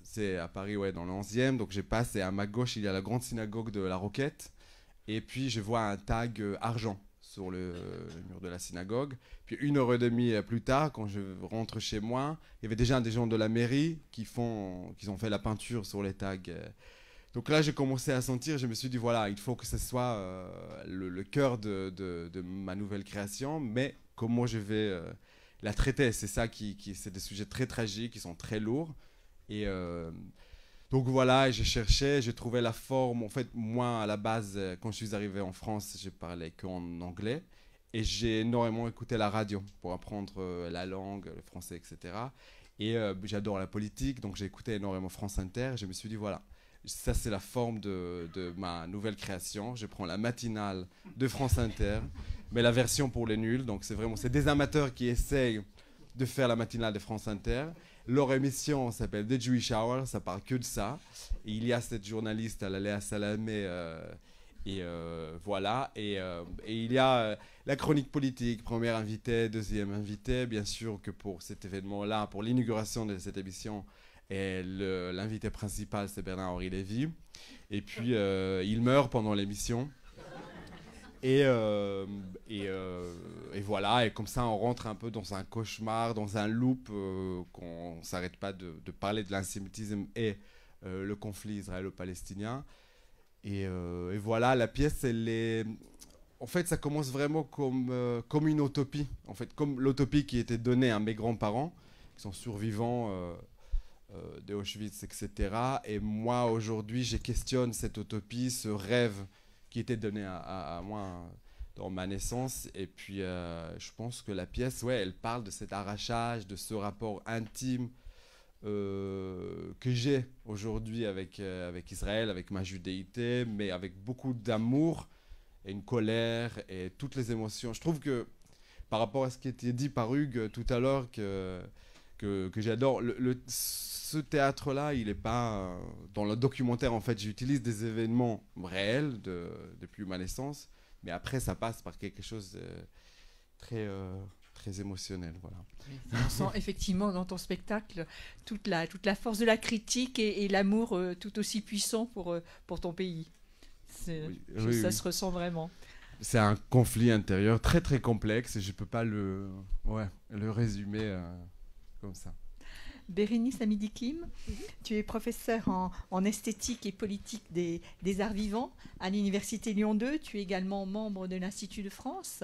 c'est à Paris, dans le 11e. Donc, je passe et à ma gauche, il y a la grande synagogue de la Roquette. Et puis, je vois un tag argent sur le mur de la synagogue. Puis 1h30 plus tard, quand je rentre chez moi, il y avait déjà des gens de la mairie qui ont fait la peinture sur les tags. Donc là, j'ai commencé à sentir, je me suis dit, voilà, il faut que ce soit le cœur de ma nouvelle création, mais comment je vais la traiter. C'est ça c'est des sujets très tragiques, qui sont très lourds. Et donc voilà, j'ai cherché, j'ai trouvé la forme. En fait, moi, à la base, quand je suis arrivé en France, je parlais qu'en anglais. Et j'ai énormément écouté la radio pour apprendre la langue, le français, etc. Et j'adore la politique, donc j'ai écouté énormément France Inter. Et je me suis dit, voilà, Ça, c'est la forme de ma nouvelle création. Je prends la matinale de France Inter, mais la version pour les nuls. Donc, c'est des amateurs qui essayent de faire la matinale de France Inter. Leur émission s'appelle The Jewish Hour, ça parle que de ça. Et il y a cette journaliste, Léa Salamé, voilà. Et il y a la chronique politique, première invitée, deuxième invitée. Bien sûr que pour cet événement-là, pour l'inauguration de cette émission, l'invité principal, c'est Bernard-Henri Lévy. Et puis, il meurt pendant l'émission. Et voilà, et comme ça on rentre un peu dans un cauchemar, dans un loop, qu'on ne s'arrête pas de parler de l'antisémitisme et le conflit israélo-palestinien. Et voilà, la pièce, en fait, ça commence vraiment comme une utopie, en fait, comme l'utopie qui était donnée à mes grands-parents, qui sont survivants d'Auschwitz, etc. Et moi, aujourd'hui, je questionne cette utopie, ce rêve qui était donné à moi dans ma naissance. Et puis, je pense que la pièce, elle parle de cet arrachage, de ce rapport intime que j'ai aujourd'hui avec Israël, avec ma judéité, mais avec beaucoup d'amour et une colère et toutes les émotions. Je trouve que, par rapport à ce qui était dit par Hugues tout à l'heure, que j'adore, ce théâtre-là, il n'est pas dans le documentaire. En fait, j'utilise des événements réels depuis ma naissance, mais après, ça passe par quelque chose de très émotionnel. Voilà. On sent effectivement dans ton spectacle toute la force de la critique et l'amour tout aussi puissant pour ton pays. Ça se ressent vraiment. C'est un conflit intérieur très très complexe et je ne peux pas le résumer comme ça. Bérénice Amidikim, tu es professeure en esthétique et politique des arts vivants à l'Université Lyon 2. Tu es également membre de l'Institut de France.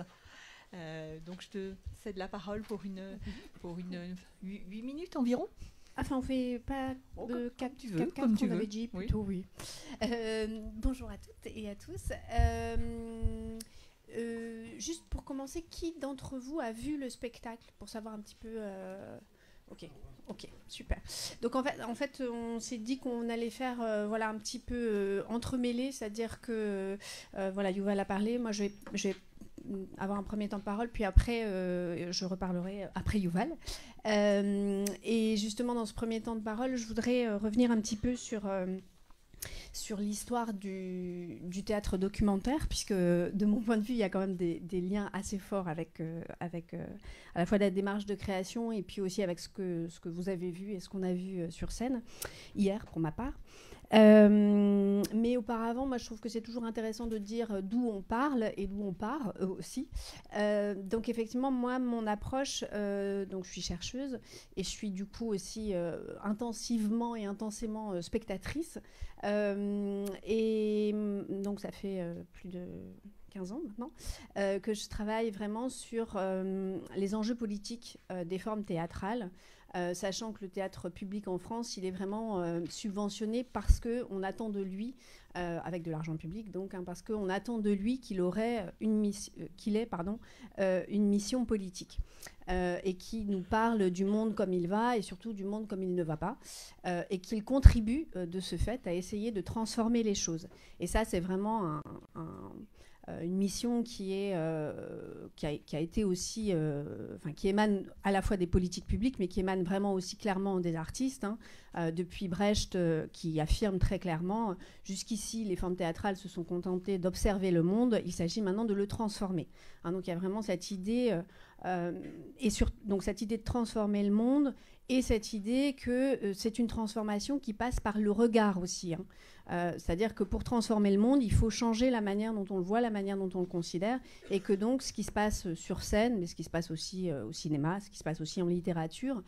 Donc je te cède la parole pour 8 minutes environ. Enfin, on fait pas de 4 comme tu on veux. avait dit plutôt, oui. Bonjour à toutes et à tous. Juste pour commencer, qui d'entre vous a vu le spectacle pour savoir un petit peu Ok, super. Donc en fait, on s'est dit qu'on allait faire un petit peu entremêlé, c'est-à-dire que Yuval a parlé, moi je vais avoir un premier temps de parole, puis après je reparlerai après Yuval. Et justement dans ce premier temps de parole, je voudrais revenir un petit peu sur l'histoire du théâtre documentaire, puisque de mon point de vue, il y a quand même des liens assez forts avec à la fois la démarche de création et puis aussi avec ce que vous avez vu et ce qu'on a vu sur scène hier, pour ma part. Mais auparavant, moi je trouve que c'est toujours intéressant de dire d'où on parle et d'où on part aussi. Donc effectivement, moi, mon approche, donc je suis chercheuse et je suis du coup aussi intensivement et intensément spectatrice. Et donc ça fait plus de 15 ans maintenant, que je travaille vraiment sur les enjeux politiques des formes théâtrales. Sachant que le théâtre public en France, il est vraiment subventionné parce qu'on attend de lui, avec de l'argent public donc, parce qu'on attend de lui qu'il ait une mission politique et qui nous parle du monde comme il va et surtout du monde comme il ne va pas, et qu'il contribue de ce fait à essayer de transformer les choses. Et ça, c'est vraiment une mission qui a été aussi, qui émane à la fois des politiques publiques, mais qui émane vraiment aussi clairement des artistes. Depuis Brecht, qui affirme très clairement, jusqu'ici, les formes théâtrales se sont contentées d'observer le monde, il s'agit maintenant de le transformer. Donc il y a vraiment cette idée, donc cette idée de transformer le monde, et cette idée que c'est une transformation qui passe par le regard aussi. C'est-à-dire que pour transformer le monde, il faut changer la manière dont on le voit, la manière dont on le considère, et que donc ce qui se passe sur scène, mais ce qui se passe aussi au cinéma, ce qui se passe aussi en littérature,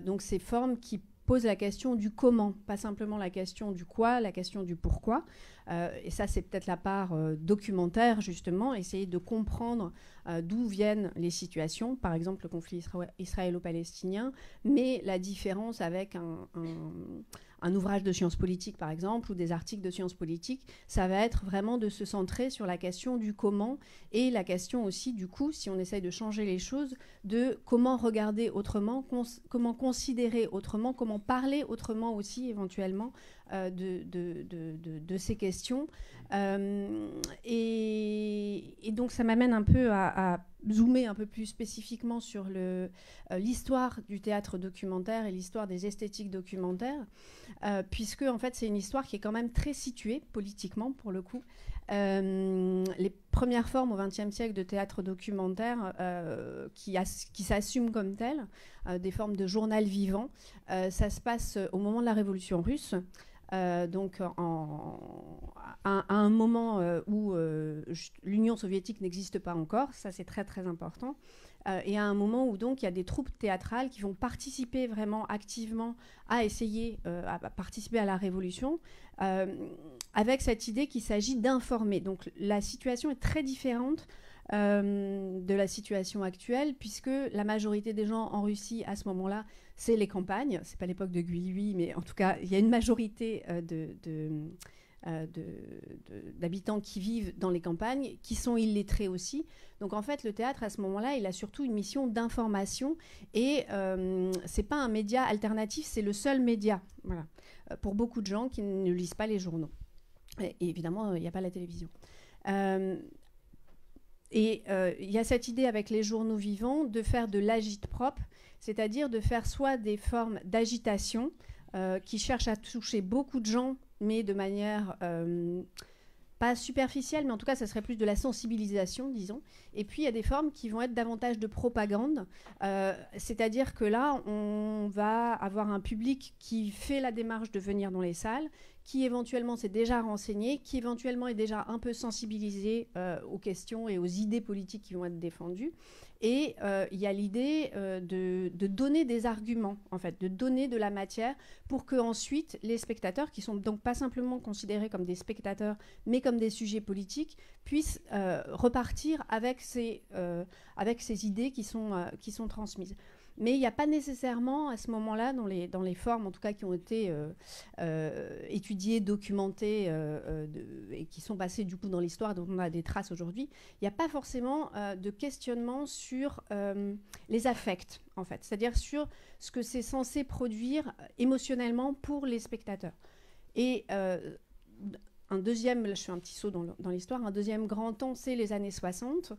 donc ces formes qui posent la question du comment, pas simplement la question du quoi, la question du pourquoi. Et ça, c'est peut-être la part documentaire, justement, essayer de comprendre d'où viennent les situations, par exemple le conflit israélo-palestinien, mais la différence avec un un ouvrage de sciences politiques, par exemple, ou des articles de sciences politiques, ça va être vraiment de se centrer sur la question du comment et la question aussi, du coup, si on essaye de changer les choses, de comment regarder autrement, comment considérer autrement, comment parler autrement aussi, éventuellement, de ces questions. Et donc, ça m'amène un peu à zoomer un peu plus spécifiquement sur l'histoire du théâtre documentaire et l'histoire des esthétiques documentaires, puisque en fait c'est une histoire qui est quand même très située politiquement pour le coup. Les premières formes au XXe siècle de théâtre documentaire qui s'assument comme telles, des formes de journal vivant, ça se passe au moment de la Révolution russe. Donc à un moment où l'Union soviétique n'existe pas encore, ça c'est très très important, et à un moment où donc il y a des troupes théâtrales qui vont participer vraiment activement à essayer à participer à la révolution, avec cette idée qu'il s'agit d'informer. Donc la situation est très différente de la situation actuelle, puisque la majorité des gens en Russie à ce moment-là, c'est les campagnes. C'est pas l'époque de Guillouis, mais en tout cas, il y a une majorité d'habitants qui vivent dans les campagnes, qui sont illettrés aussi. Donc en fait, le théâtre, à ce moment-là, il a surtout une mission d'information, et c'est pas un média alternatif, c'est le seul média, voilà, pour beaucoup de gens qui ne lisent pas les journaux. Et évidemment, il n'y a pas la télévision. Et il y a cette idée avec les journaux vivants de faire de l'agite-propre, c'est-à-dire de faire soit des formes d'agitation qui cherchent à toucher beaucoup de gens, mais de manière pas superficielle, mais en tout cas, ça serait plus de la sensibilisation, disons. Et puis, il y a des formes qui vont être davantage de propagande, c'est-à-dire que là, on va avoir un public qui fait la démarche de venir dans les salles, qui éventuellement s'est déjà renseigné, qui éventuellement est déjà un peu sensibilisé aux questions et aux idées politiques qui vont être défendues. Et il y a l'idée de donner des arguments, en fait, de donner de la matière pour que ensuite les spectateurs, qui sont donc pas simplement considérés comme des spectateurs, mais comme des sujets politiques, puissent repartir avec ces idées qui sont transmises. Mais il n'y a pas nécessairement, à ce moment-là, dans les formes, en tout cas, qui ont été étudiées, documentées, et qui sont passées, du coup, dans l'histoire, dont on a des traces aujourd'hui, il n'y a pas forcément de questionnement sur les affects, en fait. C'est-à-dire sur ce que c'est censé produire émotionnellement pour les spectateurs. Et un deuxième, là, je fais un petit saut dans l'histoire, un deuxième grand temps, c'est les années 60.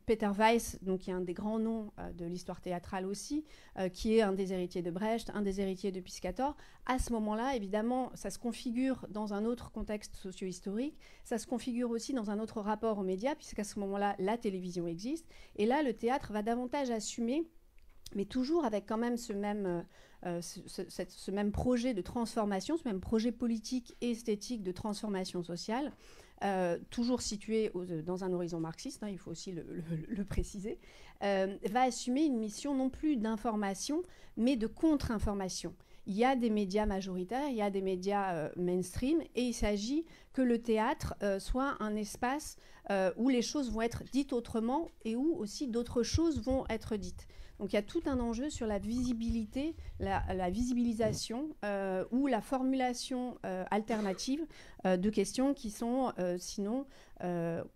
Peter Weiss, donc, qui est un des grands noms de l'histoire théâtrale aussi, qui est un des héritiers de Brecht, un des héritiers de Piscator. À ce moment-là, évidemment, ça se configure dans un autre contexte socio-historique, ça se configure aussi dans un autre rapport aux médias, puisqu'à ce moment-là, la télévision existe. Et là, le théâtre va davantage assumer, mais toujours avec quand même ce même projet de transformation, ce même projet politique et esthétique de transformation sociale, toujours situé dans un horizon marxiste, hein, il faut aussi le préciser, va assumer une mission non plus d'information, mais de contre-information. Il y a des médias majoritaires, il y a des médias mainstream, et il s'agit que le théâtre soit un espace où les choses vont être dites autrement et où aussi d'autres choses vont être dites. Donc il y a tout un enjeu sur la visibilité, la visibilisation ou la formulation alternative de questions qui sont sinon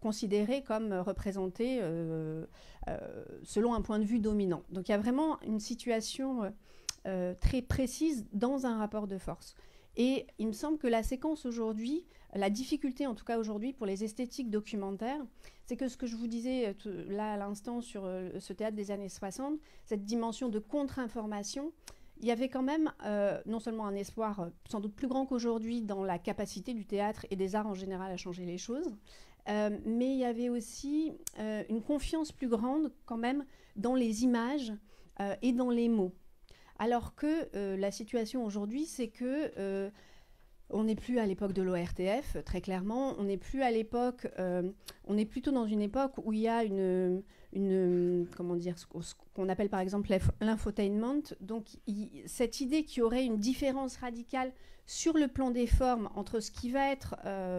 considérées comme représentées selon un point de vue dominant. Donc il y a vraiment une situation très précise dans un rapport de force. Et il me semble que la séquence aujourd'hui, la difficulté en tout cas aujourd'hui pour les esthétiques documentaires, c'est que ce que je vous disais là à l'instant sur ce théâtre des années 60, cette dimension de contre-information, il y avait quand même non seulement un espoir sans doute plus grand qu'aujourd'hui dans la capacité du théâtre et des arts en général à changer les choses, mais il y avait aussi une confiance plus grande quand même dans les images et dans les mots. Alors que la situation aujourd'hui, c'est que on n'est plus à l'époque de l'ORTF, très clairement. On n'est plus à l'époque. On est plutôt dans une époque où il y a comment dire, ce qu'on appelle par exemple l'infotainment. Donc cette idée qu'il y aurait une différence radicale sur le plan des formes entre ce qui va être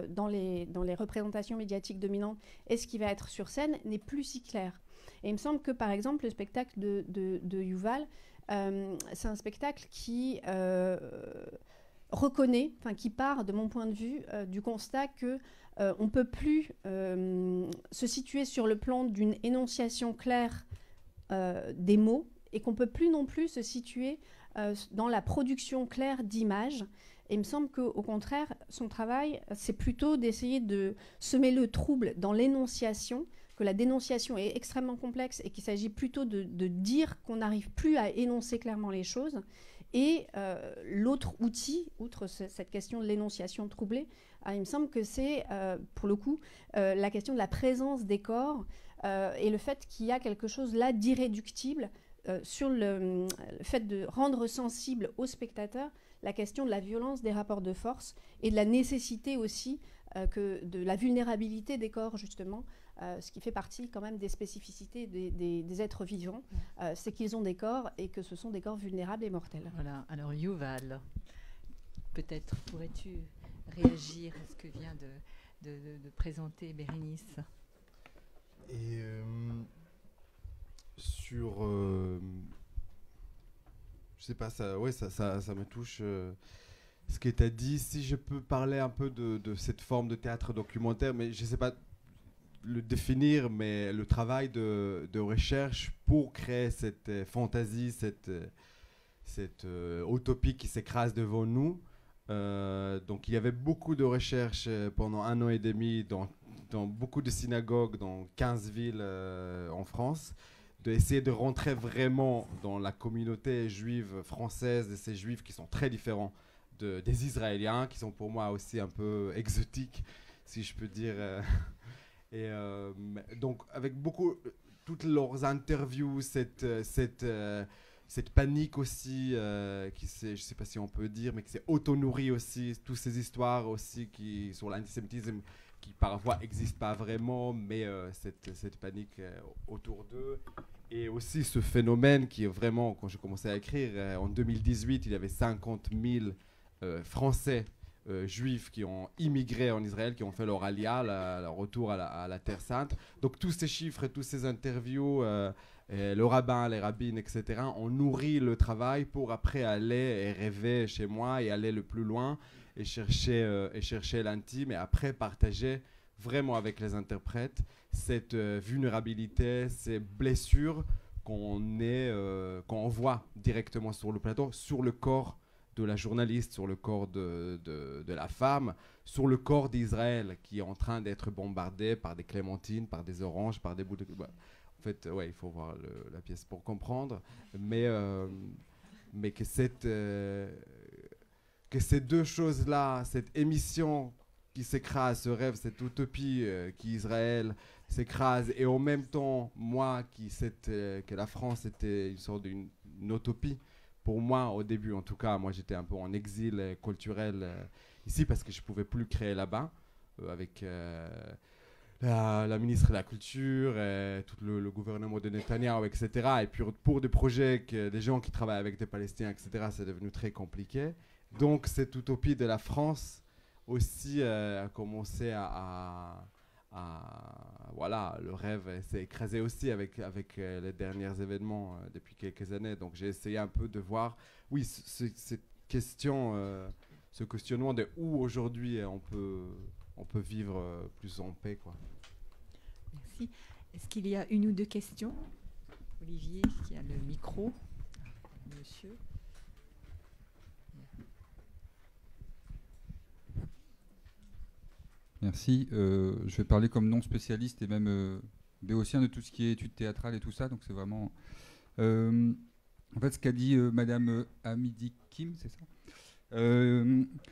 dans les représentations médiatiques dominantes et ce qui va être sur scène n'est plus si clair. Et il me semble que par exemple le spectacle de Yuval c'est un spectacle qui reconnaît, enfin qui part, de mon point de vue, du constat que on ne peut plus se situer sur le plan d'une énonciation claire des mots, et qu'on ne peut plus non plus se situer dans la production claire d'images. Et il me semble qu'au contraire, son travail, c'est plutôt d'essayer de semer le trouble dans l'énonciation, que la dénonciation est extrêmement complexe et qu'il s'agit plutôt de dire qu'on n'arrive plus à énoncer clairement les choses. Et l'autre outil, outre cette question de l'énonciation troublée, il me semble que c'est, pour le coup, la question de la présence des corps et le fait qu'il y a quelque chose là d'irréductible sur le fait de rendre sensible au spectateur la question de la violence des rapports de force et de la nécessité aussi de la vulnérabilité des corps, justement, ce qui fait partie quand même des spécificités des êtres vivants, c'est qu'ils ont des corps et que ce sont des corps vulnérables et mortels. Voilà, alors Yuval, peut-être pourrais-tu réagir à ce que vient de présenter Bérénice. Et sur... je sais pas, ça me touche ce que tu as dit. Si je peux parler un peu de cette forme de théâtre documentaire, mais je sais pas le définir, mais le travail de recherche pour créer cette fantaisie, cette utopie qui s'écrase devant nous. Donc il y avait beaucoup de recherches pendant 1 an et demi dans beaucoup de synagogues, dans 15 villes en France, d'essayer de rentrer vraiment dans la communauté juive française, de ces juifs qui sont très différents des Israéliens, qui sont pour moi aussi un peu exotiques, si je peux dire. Et donc avec toutes leurs interviews, cette panique aussi, je ne sais pas si on peut dire, mais qui s'est auto-nourrie aussi, toutes ces histoires aussi sur l'antisémitisme qui parfois n'existent pas vraiment, mais cette panique autour d'eux. Et aussi ce phénomène qui est vraiment, quand j'ai commencé à écrire, en 2018, il y avait 50 000 Français juifs qui ont immigré en Israël, qui ont fait leur alia, leur retour à la Terre Sainte. Donc tous ces chiffres et toutes ces interviews, le rabbin, les rabbines, etc., ont nourri le travail pour après aller et rêver chez moi et aller le plus loin et chercher l'intime et après partager vraiment avec les interprètes cette vulnérabilité, ces blessures qu'on voit directement sur le plateau, sur le corps de la journaliste, sur le corps de la femme, sur le corps d'Israël qui est en train d'être bombardé par des clémentines, par des oranges, par des bouts de... En fait, ouais, il faut voir la pièce pour comprendre, mais que ces deux choses-là, cette émission qui s'écrase, ce rêve, cette utopie qui Israël s'écrase, et en même temps, moi, que la France était une sorte d'une utopie. Pour moi, au début, en tout cas, moi j'étais un peu en exil culturel ici parce que je ne pouvais plus créer là-bas avec la ministre de la Culture, tout le gouvernement de Netanyahou, etc. Et puis pour des projets, des gens qui travaillent avec des Palestiniens, etc., c'est devenu très compliqué. Donc cette utopie de la France aussi a commencé voilà, le rêve s'est écrasé aussi avec les derniers événements depuis quelques années. Donc j'ai essayé un peu de voir, oui, cette question, ce questionnement de où aujourd'hui on peut vivre plus en paix, quoi. Merci. Est-ce qu'il y a une ou deux questions? Olivier, qui a le micro. Monsieur. Merci. Je vais parler comme non spécialiste et même béotien de tout ce qui est études théâtrales et tout ça. Donc c'est vraiment... en fait, ce qu'a dit Madame Hamidi Kim, c'est ça,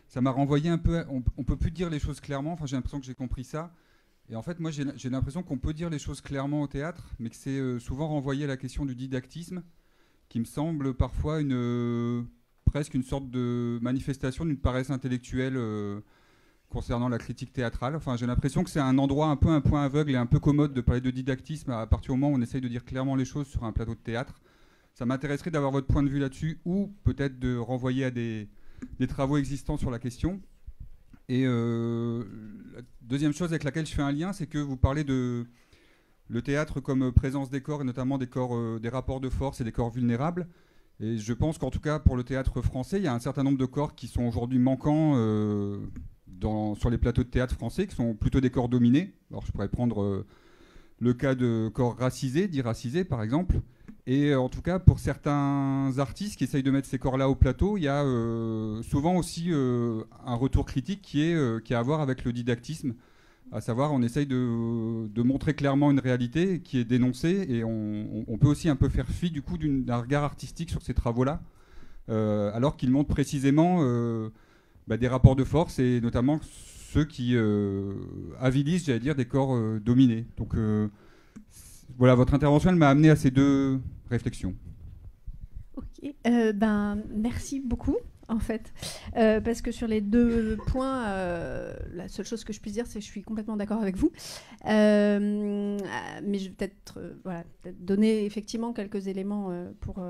ça m'a renvoyé un peu... On peut plus dire les choses clairement. Enfin, j'ai l'impression que j'ai compris ça. Et en fait, moi, j'ai l'impression qu'on peut dire les choses clairement au théâtre, mais que c'est souvent renvoyé à la question du didactisme, qui me semble parfois presque une sorte de manifestation d'une paresse intellectuelle concernant la critique théâtrale. Enfin, j'ai l'impression que c'est un endroit un peu un point aveugle et un peu commode de parler de didactisme à partir du moment où on essaye de dire clairement les choses sur un plateau de théâtre. Ça m'intéresserait d'avoir votre point de vue là-dessus, ou peut-être de renvoyer à des travaux existants sur la question. Et la deuxième chose avec laquelle je fais un lien, c'est que vous parlez de le théâtre comme présence des corps, et notamment des corps, des rapports de force et des corps vulnérables. Et je pense qu'en tout cas, pour le théâtre français, il y a un certain nombre de corps qui sont aujourd'hui manquants sur les plateaux de théâtre français, qui sont plutôt des corps dominés. Alors, je pourrais prendre le cas de corps racisés, dits racisés, par exemple. Et en tout cas, pour certains artistes qui essayent de mettre ces corps-là au plateau, il y a souvent aussi un retour critique qui a à voir avec le didactisme. À savoir, on essaye de montrer clairement une réalité qui est dénoncée, et on peut aussi un peu faire fi du coup d'un regard artistique sur ces travaux-là, alors qu'ils montrent précisément des rapports de force, et notamment ceux qui avilisent, j'allais dire, des corps dominés. Donc voilà, votre intervention, elle m'a amené à ces deux réflexions. Ok, merci beaucoup. En fait, parce que sur les deux points, la seule chose que je puisse dire, c'est que je suis complètement d'accord avec vous. Mais je vais peut-être donner effectivement quelques éléments pour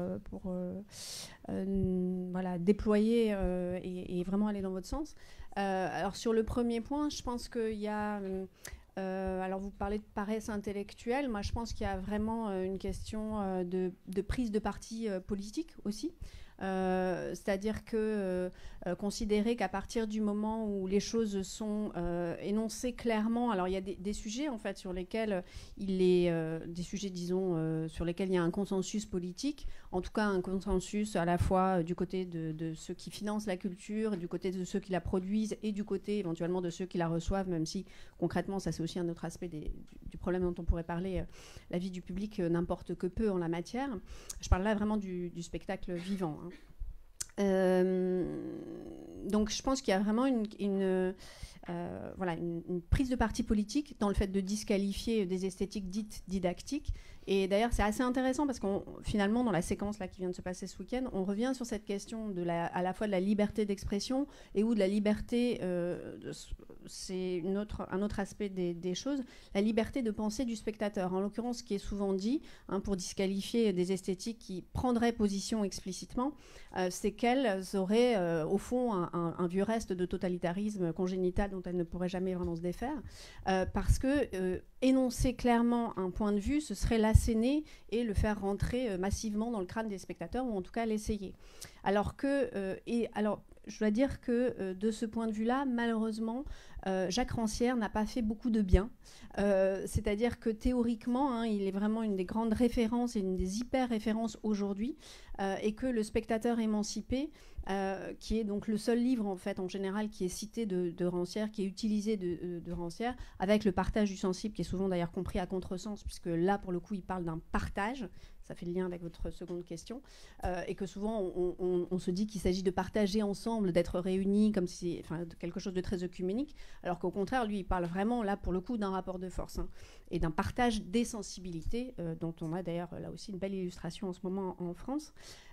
déployer et vraiment aller dans votre sens. Alors sur le premier point, je pense qu'il y a... alors vous parlez de paresse intellectuelle, moi je pense qu'il y a vraiment une question de prise de parti politique aussi. C'est-à-dire que considérer qu'à partir du moment où les choses sont énoncées clairement, alors il y a des sujets en fait sur lesquels des sujets disons sur lesquels il y a un consensus politique, en tout cas un consensus à la fois du côté de ceux qui financent la culture, du côté de ceux qui la produisent et du côté éventuellement de ceux qui la reçoivent, même si concrètement ça c'est aussi un autre aspect du problème dont on pourrait parler, la vie du public n'importe que peu en la matière. Je parle là vraiment du spectacle vivant, hein. Donc je pense qu'il y a vraiment une prise de parti politique dans le fait de disqualifier des esthétiques dites didactiques. Et d'ailleurs, c'est assez intéressant parce qu'on finalement, dans la séquence là, qui vient de se passer ce week-end, on revient sur cette question à la fois de la liberté d'expression et ou de la liberté, c'est un autre aspect des choses, la liberté de pensée du spectateur. En l'occurrence, ce qui est souvent dit, pour disqualifier des esthétiques qui prendraient position explicitement, c'est qu'elles auraient au fond un vieux reste de totalitarisme congénital dont elles ne pourraient jamais vraiment se défaire, parce que énoncer clairement un point de vue, ce serait l'asséner et le faire rentrer massivement dans le crâne des spectateurs, ou en tout cas l'essayer. Alors que, je dois dire que de ce point de vue-là, malheureusement, Jacques Rancière n'a pas fait beaucoup de bien. C'est-à-dire que théoriquement, il est vraiment une des grandes références et une des hyper-références aujourd'hui, et que Le Spectateur émancipé, qui est donc le seul livre en fait en général qui est cité de Rancière, qui est utilisé de Rancière, avec le partage du sensible, qui est souvent d'ailleurs compris à contresens, puisque là pour le coup il parle d'un partage. Ça fait le lien avec votre seconde question, et que souvent on se dit qu'il s'agit de partager ensemble, d'être réunis comme si, quelque chose de très œcuménique, alors qu'au contraire, lui, il parle vraiment là pour le coup d'un rapport de force, et d'un partage des sensibilités, dont on a d'ailleurs là aussi une belle illustration en ce moment en France.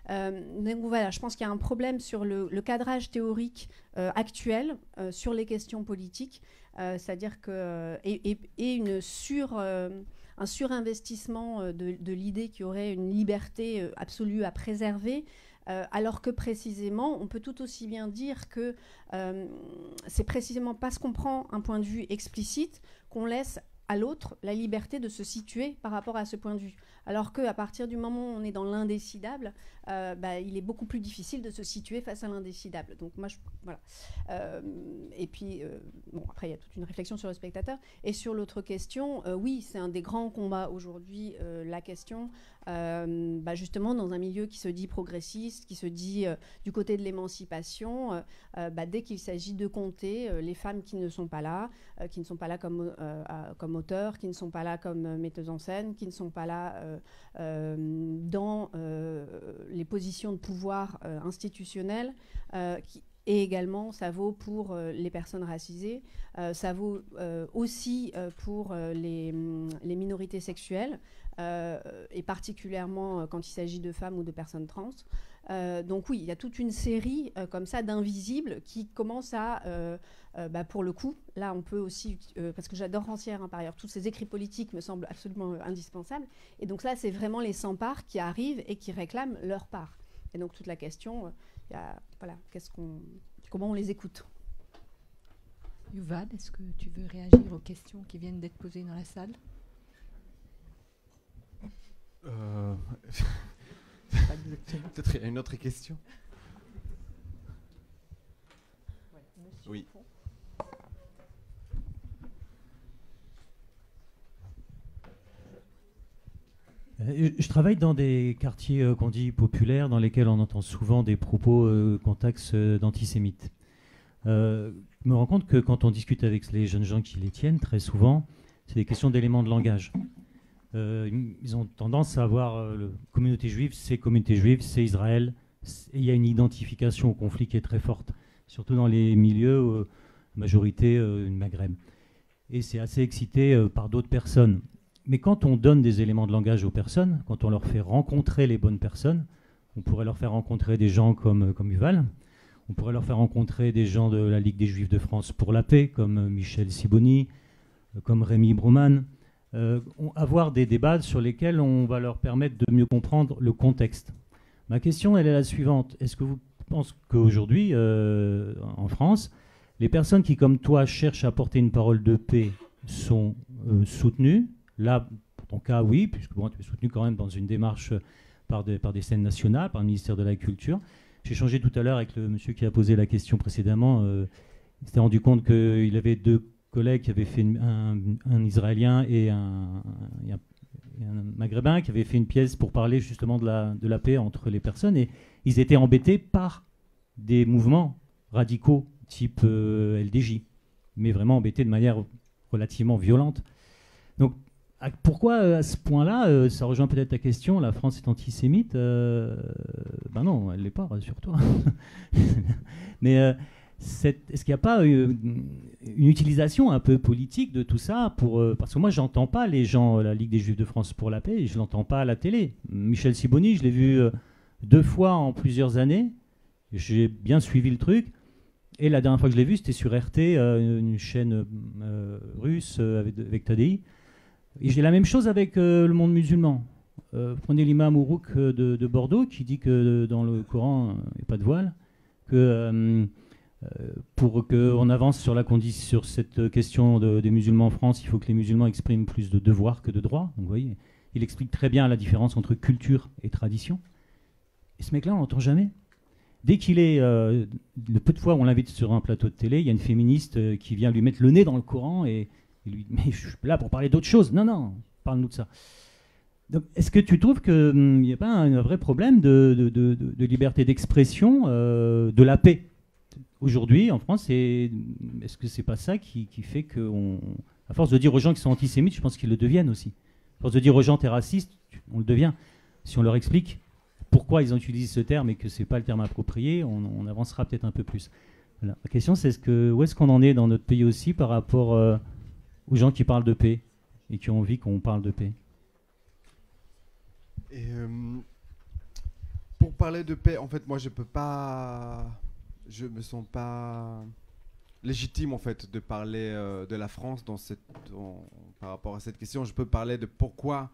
Donc voilà, je pense qu'il y a un problème sur le cadrage théorique actuel sur les questions politiques, c'est-à-dire que un surinvestissement de l'idée qu'il y aurait une liberté absolue à préserver, alors que précisément, on peut tout aussi bien dire que c'est précisément parce qu'on prend un point de vue explicite qu'on laisse à l'autre la liberté de se situer par rapport à ce point de vue. Alors qu'à partir du moment où on est dans l'indécidable, il est beaucoup plus difficile de se situer face à l'indécidable. Donc moi, voilà. Et puis, après, il y a toute une réflexion sur le spectateur. Et sur l'autre question, oui, c'est un des grands combats aujourd'hui, la question, justement, dans un milieu qui se dit progressiste, qui se dit du côté de l'émancipation, dès qu'il s'agit de compter les femmes qui ne sont pas là comme auteurs, qui ne sont pas là comme metteuses en scène, qui ne sont pas là dans les positions de pouvoir institutionnelles, et également ça vaut pour les personnes racisées, ça vaut aussi pour les minorités sexuelles, et particulièrement quand il s'agit de femmes ou de personnes trans. Donc oui, il y a toute une série comme ça d'invisibles qui commencent à, pour le coup, là on peut aussi, parce que j'adore Rancière par ailleurs, tous ces écrits politiques me semblent absolument indispensables, et donc là c'est vraiment les sans-parts qui arrivent et qui réclament leur part. Et donc toute la question, comment on les écoute. Yuval, est-ce que tu veux réagir aux questions qui viennent d'être posées dans la salle? Peut-être il y a une autre question. Oui. Je travaille dans des quartiers qu'on dit populaires, dans lesquels on entend souvent des propos contexte d'antisémites. Je me rends compte que quand on discute avec les jeunes gens qui les tiennent, très souvent, c'est des questions d'éléments de langage. Ils ont tendance à avoir la communauté juive, c'est Israël, et il y a une identification au conflit qui est très forte, surtout dans les milieux, majorité du Maghreb. Et c'est assez excité par d'autres personnes. Mais quand on donne des éléments de langage aux personnes, quand on leur fait rencontrer les bonnes personnes, on pourrait leur faire rencontrer des gens comme Yuval, on pourrait leur faire rencontrer des gens de la Ligue des Juifs de France pour la paix, comme Michel Sibony, comme Rémi Brouman, avoir des débats sur lesquels on va leur permettre de mieux comprendre le contexte. Ma question, elle est la suivante. Est-ce que vous pensez qu'aujourd'hui, en France, les personnes qui, comme toi, cherchent à porter une parole de paix sont soutenues? Là, pour ton cas, oui, puisque bon, tu es soutenu quand même dans une démarche par des scènes nationales, par le ministère de la Culture. J'ai échangé tout à l'heure avec le monsieur qui a posé la question précédemment. Il s'était rendu compte qu'il avait deux collègues qui avaient fait un Israélien et un Maghrébin qui avaient fait une pièce pour parler justement de la paix entre les personnes. Et ils étaient embêtés par des mouvements radicaux type LDJ, mais vraiment embêtés de manière relativement violente. Donc, pourquoi à ce point-là, ça rejoint peut-être ta question, la France est antisémite? Ben non, elle ne l'est pas, rassure-toi. Mais est-ce qu'il n'y a pas une utilisation un peu politique de tout ça parce que moi, je n'entends pas les gens, la Ligue des Juifs de France pour la paix, et je ne l'entends pas à la télé. Michel Sibony, je l'ai vu 2 fois en plusieurs années. J'ai bien suivi le truc. Et la dernière fois que je l'ai vu, c'était sur RT, une chaîne russe avec Tadei. Et j'ai la même chose avec le monde musulman. Prenez l'imam Ourouk de Bordeaux qui dit que dans le Coran, il n'y a pas de voile, que pour qu'on avance sur cette question des musulmans en France, il faut que les musulmans expriment plus de devoirs que de droits. Donc vous voyez, il explique très bien la différence entre culture et tradition. Et ce mec-là, on l'entend jamais. Dès qu'il est, le peu de fois où on l'invite sur un plateau de télé, il y a une féministe qui vient lui mettre le nez dans le Coran et lui dit « Mais je suis là pour parler d'autre chose. » Non, parle-nous de ça. Donc, est-ce que tu trouves qu'il n'y a pas un vrai problème de liberté d'expression, de la paix aujourd'hui en France? Est-ce que c'est pas ça qui fait que, à force de dire aux gens qui sont antisémites, je pense qu'ils le deviennent aussi. À force de dire aux gens t'es raciste, on le devient. Si on leur explique pourquoi ils ont utilisé ce terme et que c'est pas le terme approprié, on avancera peut-être un peu plus. Voilà. La question, c'est où est-ce qu'on en est dans notre pays aussi par rapport aux gens qui parlent de paix et qui ont envie qu'on parle de paix? Et pour parler de paix, en fait, moi, je me sens pas légitime en fait de parler de la France par rapport à cette question. Je peux parler de pourquoi,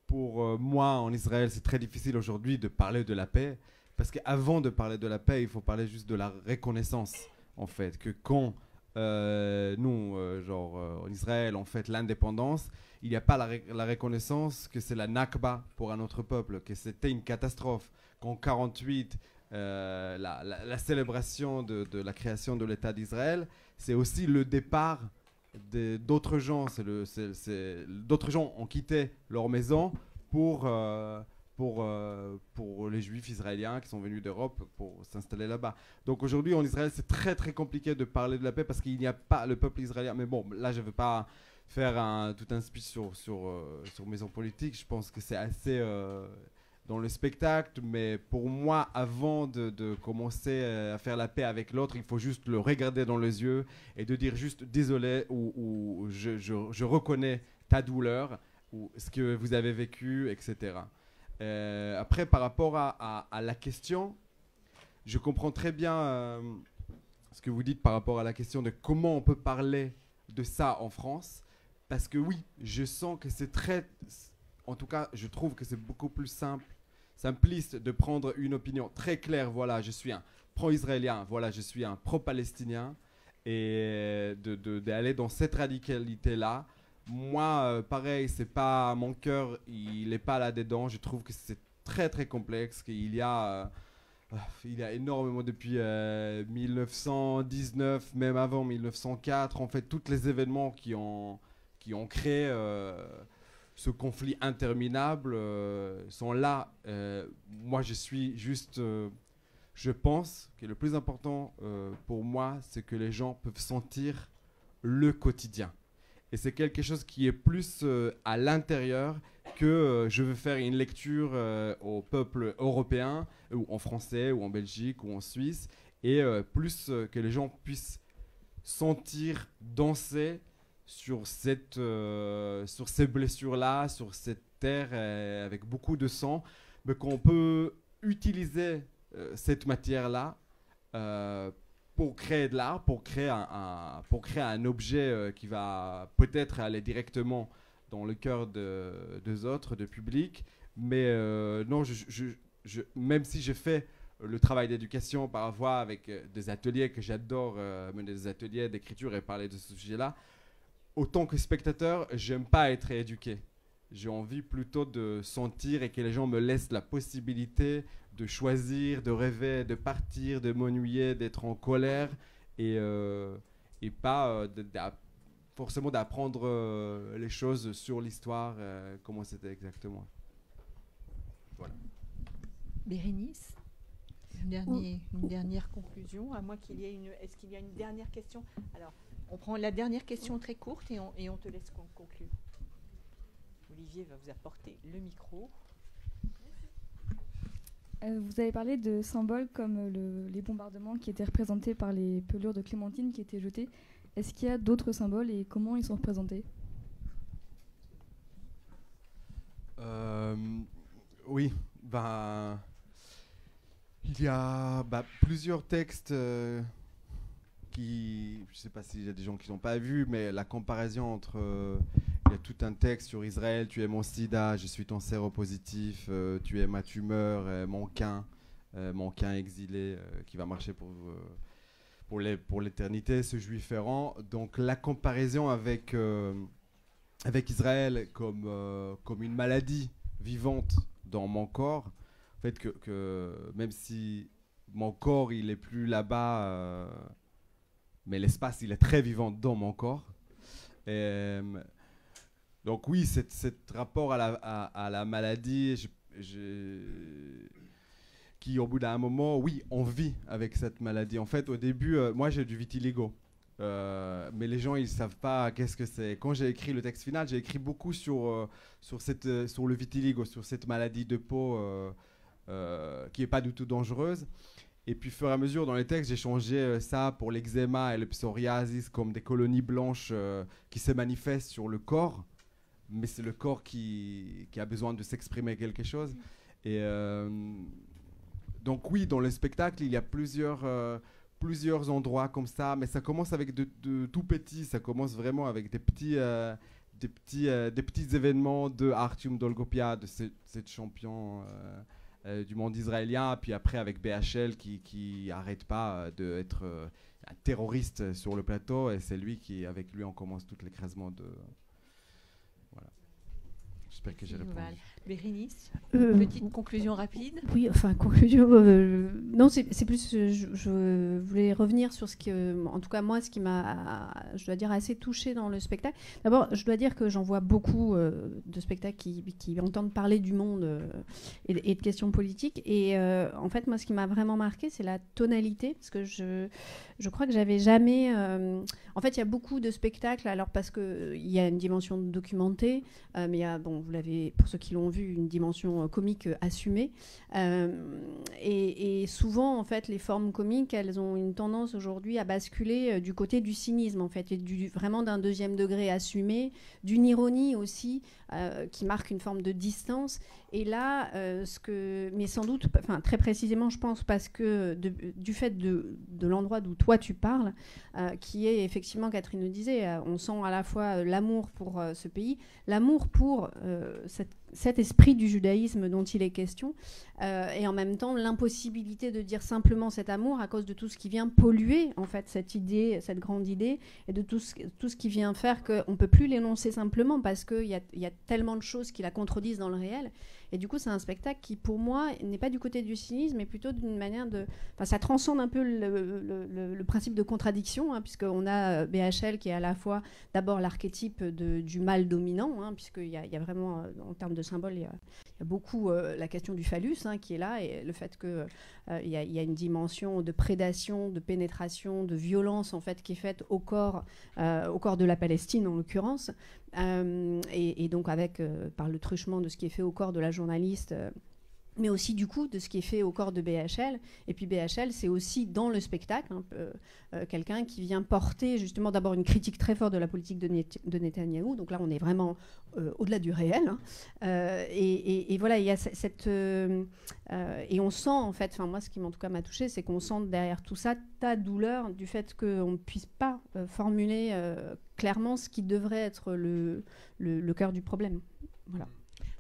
pour moi, en Israël, c'est très difficile aujourd'hui de parler de la paix, parce qu'avant de parler de la paix, il faut parler juste de la reconnaissance, en fait, que quand nous, en Israël, on fête l'indépendance, il n'y a pas la reconnaissance que c'est la Nakba pour un autre peuple, que c'était une catastrophe, qu'en 1948, la célébration de la création de l'État d'Israël, c'est aussi le départ d'autres gens. D'autres gens ont quitté leur maison pour les Juifs israéliens qui sont venus d'Europe pour s'installer là-bas. Donc aujourd'hui en Israël, c'est très très compliqué de parler de la paix parce qu'il n'y a pas le peuple israélien. Mais bon, là je ne veux pas faire tout un speech sur maison politique. Je pense que c'est assez dans le spectacle, mais pour moi, avant de commencer à faire la paix avec l'autre, il faut juste le regarder dans les yeux et de dire juste désolé ou je reconnais ta douleur ou ce que vous avez vécu, etc. Après, par rapport à la question, je comprends très bien ce que vous dites par rapport à la question de comment on peut parler de ça en France, parce que oui, je sens que c'est en tout cas, je trouve que c'est beaucoup plus simpliste de prendre une opinion très claire, voilà, je suis un pro-israélien, voilà, je suis un pro-palestinien, et d'aller dans cette radicalité-là. Moi, pareil, c'est pas mon cœur, il n'est pas là-dedans. Je trouve que c'est très très complexe, qu'il y a énormément depuis 1919, même avant 1904, en fait, tous les événements qui ont créé ce conflit interminable sont là. Moi, je suis juste... je pense que le plus important pour moi, c'est que les gens peuvent sentir le quotidien. Et c'est quelque chose qui est plus à l'intérieur que je veux faire une lecture au peuple européen, ou en français, ou en Belgique, ou en Suisse, et plus que les gens puissent sentir, danser sur ces blessures-là, sur cette terre avec beaucoup de sang, mais qu'on peut utiliser cette matière-là pour créer de l'art, pour créer un objet qui va peut-être aller directement dans le cœur des autres, du public. Mais non, même si je fais le travail d'éducation parfois avec des ateliers que j'adore, mener des ateliers d'écriture et parler de ce sujet-là, autant que spectateur, j'aime pas être éduqué. J'ai envie plutôt de sentir et que les gens me laissent la possibilité de choisir, de rêver, de partir, de m'ennuyer, d'être en colère et pas forcément d'apprendre les choses sur l'histoire, comment c'était exactement. Voilà. Bérénice, une dernière conclusion, à moins qu'il y ait est-ce qu'il y a une dernière question? Alors, on prend la dernière question très courte et on te laisse conclure. Olivier va vous apporter le micro. Vous avez parlé de symboles comme les bombardements qui étaient représentés par les pelures de clémentine qui étaient jetées. Est-ce qu'il y a d'autres symboles et comment ils sont représentés? Oui, il y a plusieurs textes qui, je ne sais pas s'il y a des gens qui n'ont pas vu, mais la comparaison entre... il y a tout un texte sur Israël, tu es mon sida, je suis ton séropositif, tu es ma tumeur, mon quin exilé qui va marcher pour l'éternité, ce juif errant. Donc la comparaison avec Israël comme une maladie vivante dans mon corps, en fait que même si mon corps il est plus là-bas, mais l'espace il est très vivant dans mon corps. Donc oui, cet rapport à la maladie, qui au bout d'un moment, oui, on vit avec cette maladie. En fait, au début, moi j'ai du vitiligo. Mais les gens, ils ne savent pas qu'est-ce que c'est. Quand j'ai écrit le texte final, j'ai écrit beaucoup sur le vitiligo, sur cette maladie de peau qui n'est pas du tout dangereuse. Et puis, au fur et à mesure, dans les textes, j'ai changé ça pour l'eczéma et le psoriasis comme des colonies blanches qui se manifestent sur le corps. Mais c'est le corps qui a besoin de s'exprimer quelque chose. Et donc oui, dans le spectacle, il y a plusieurs endroits comme ça, mais ça commence avec de tout petit. Ça commence vraiment avec des petits événements de Artyom Dolgopia, de cette champion du monde israélien, puis après avec BHL qui arrête pas d'être un terroriste sur le plateau, et c'est lui avec lui on commence tout l'écrasement de... Voilà. J'espère que j'ai répondu. Bérénice, petite conclusion rapide. Oui, enfin, conclusion. Non, c'est plus. Je voulais revenir sur ce que. En tout cas, moi, ce qui m'a, je dois dire, assez touchée dans le spectacle. D'abord, je dois dire que j'en vois beaucoup de spectacles qui entendent parler du monde et de questions politiques. Et en fait, moi, ce qui m'a vraiment marqué, c'est la tonalité. Parce que je crois que j'avais jamais. En fait, il y a beaucoup de spectacles, alors parce qu'il y a une dimension documentée, mais il y a, bon, vous l'avez, pour ceux qui l'ont vu, une dimension comique assumée. Et souvent, en fait, les formes comiques, elles ont une tendance aujourd'hui à basculer du côté du cynisme, en fait, et vraiment d'un deuxième degré assumé, d'une ironie aussi, qui marque une forme de distance. Et là, mais sans doute, enfin, très précisément, je pense, parce que du fait de l'endroit d'où toi tu parles, qui est effectivement, Catherine le disait, on sent à la fois l'amour pour ce pays, l'amour pour cet esprit du judaïsme dont il est question, et en même temps l'impossibilité de dire simplement cet amour à cause de tout ce qui vient polluer en fait cette idée, cette grande idée, et de tout ce qui vient faire qu'on ne peut plus l'énoncer simplement parce qu'il y a tellement de choses qui la contredisent dans le réel. Et du coup, c'est un spectacle qui, pour moi, n'est pas du côté du cynisme, mais plutôt d'une manière de... Enfin, ça transcende un peu le principe de contradiction, hein, puisqu'on a BHL qui est à la fois d'abord l'archétype du mal dominant, hein, puisqu'il y a vraiment, en termes de symbole, il y a beaucoup la question du phallus hein, qui est là, et le fait qu'il y a une dimension de prédation, de pénétration, de violence, en fait, qui est faite au corps de la Palestine, en l'occurrence. Et donc par le truchement de ce qui est fait au corps de la journaliste, mais aussi du coup de ce qui est fait au corps de BHL. Et puis BHL, c'est aussi dans le spectacle quelqu'un qui vient porter justement d'abord une critique très forte de la politique de Netanyahou. Donc là, on est vraiment au-delà du réel. Hein. Et voilà, il y a cette... et on sent, en fait, moi, ce qui en tout cas m'a touchée, c'est qu'on sent derrière tout ça ta douleur du fait qu'on ne puisse pas formuler clairement ce qui devrait être le cœur du problème. Voilà.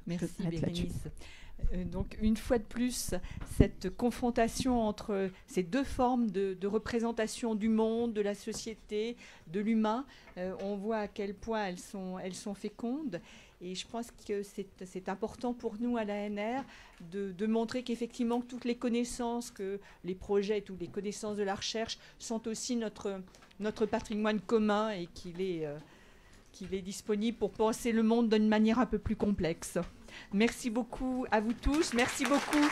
Merci Bérénice. Donc une fois de plus, cette confrontation entre ces deux formes de représentation du monde, de la société, de l'humain, on voit à quel point elles sont fécondes. Et je pense que c'est important pour nous à l'ANR de montrer qu'effectivement toutes les connaissances, que les projets, toutes les connaissances de la recherche sont aussi notre patrimoine commun et qu'il est disponible pour penser le monde d'une manière un peu plus complexe. Merci beaucoup à vous tous. Merci beaucoup.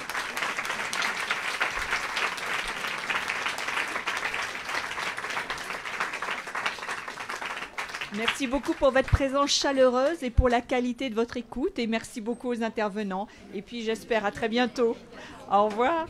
Merci beaucoup pour votre présence chaleureuse et pour la qualité de votre écoute. Et merci beaucoup aux intervenants. Et puis j'espère à très bientôt. Au revoir.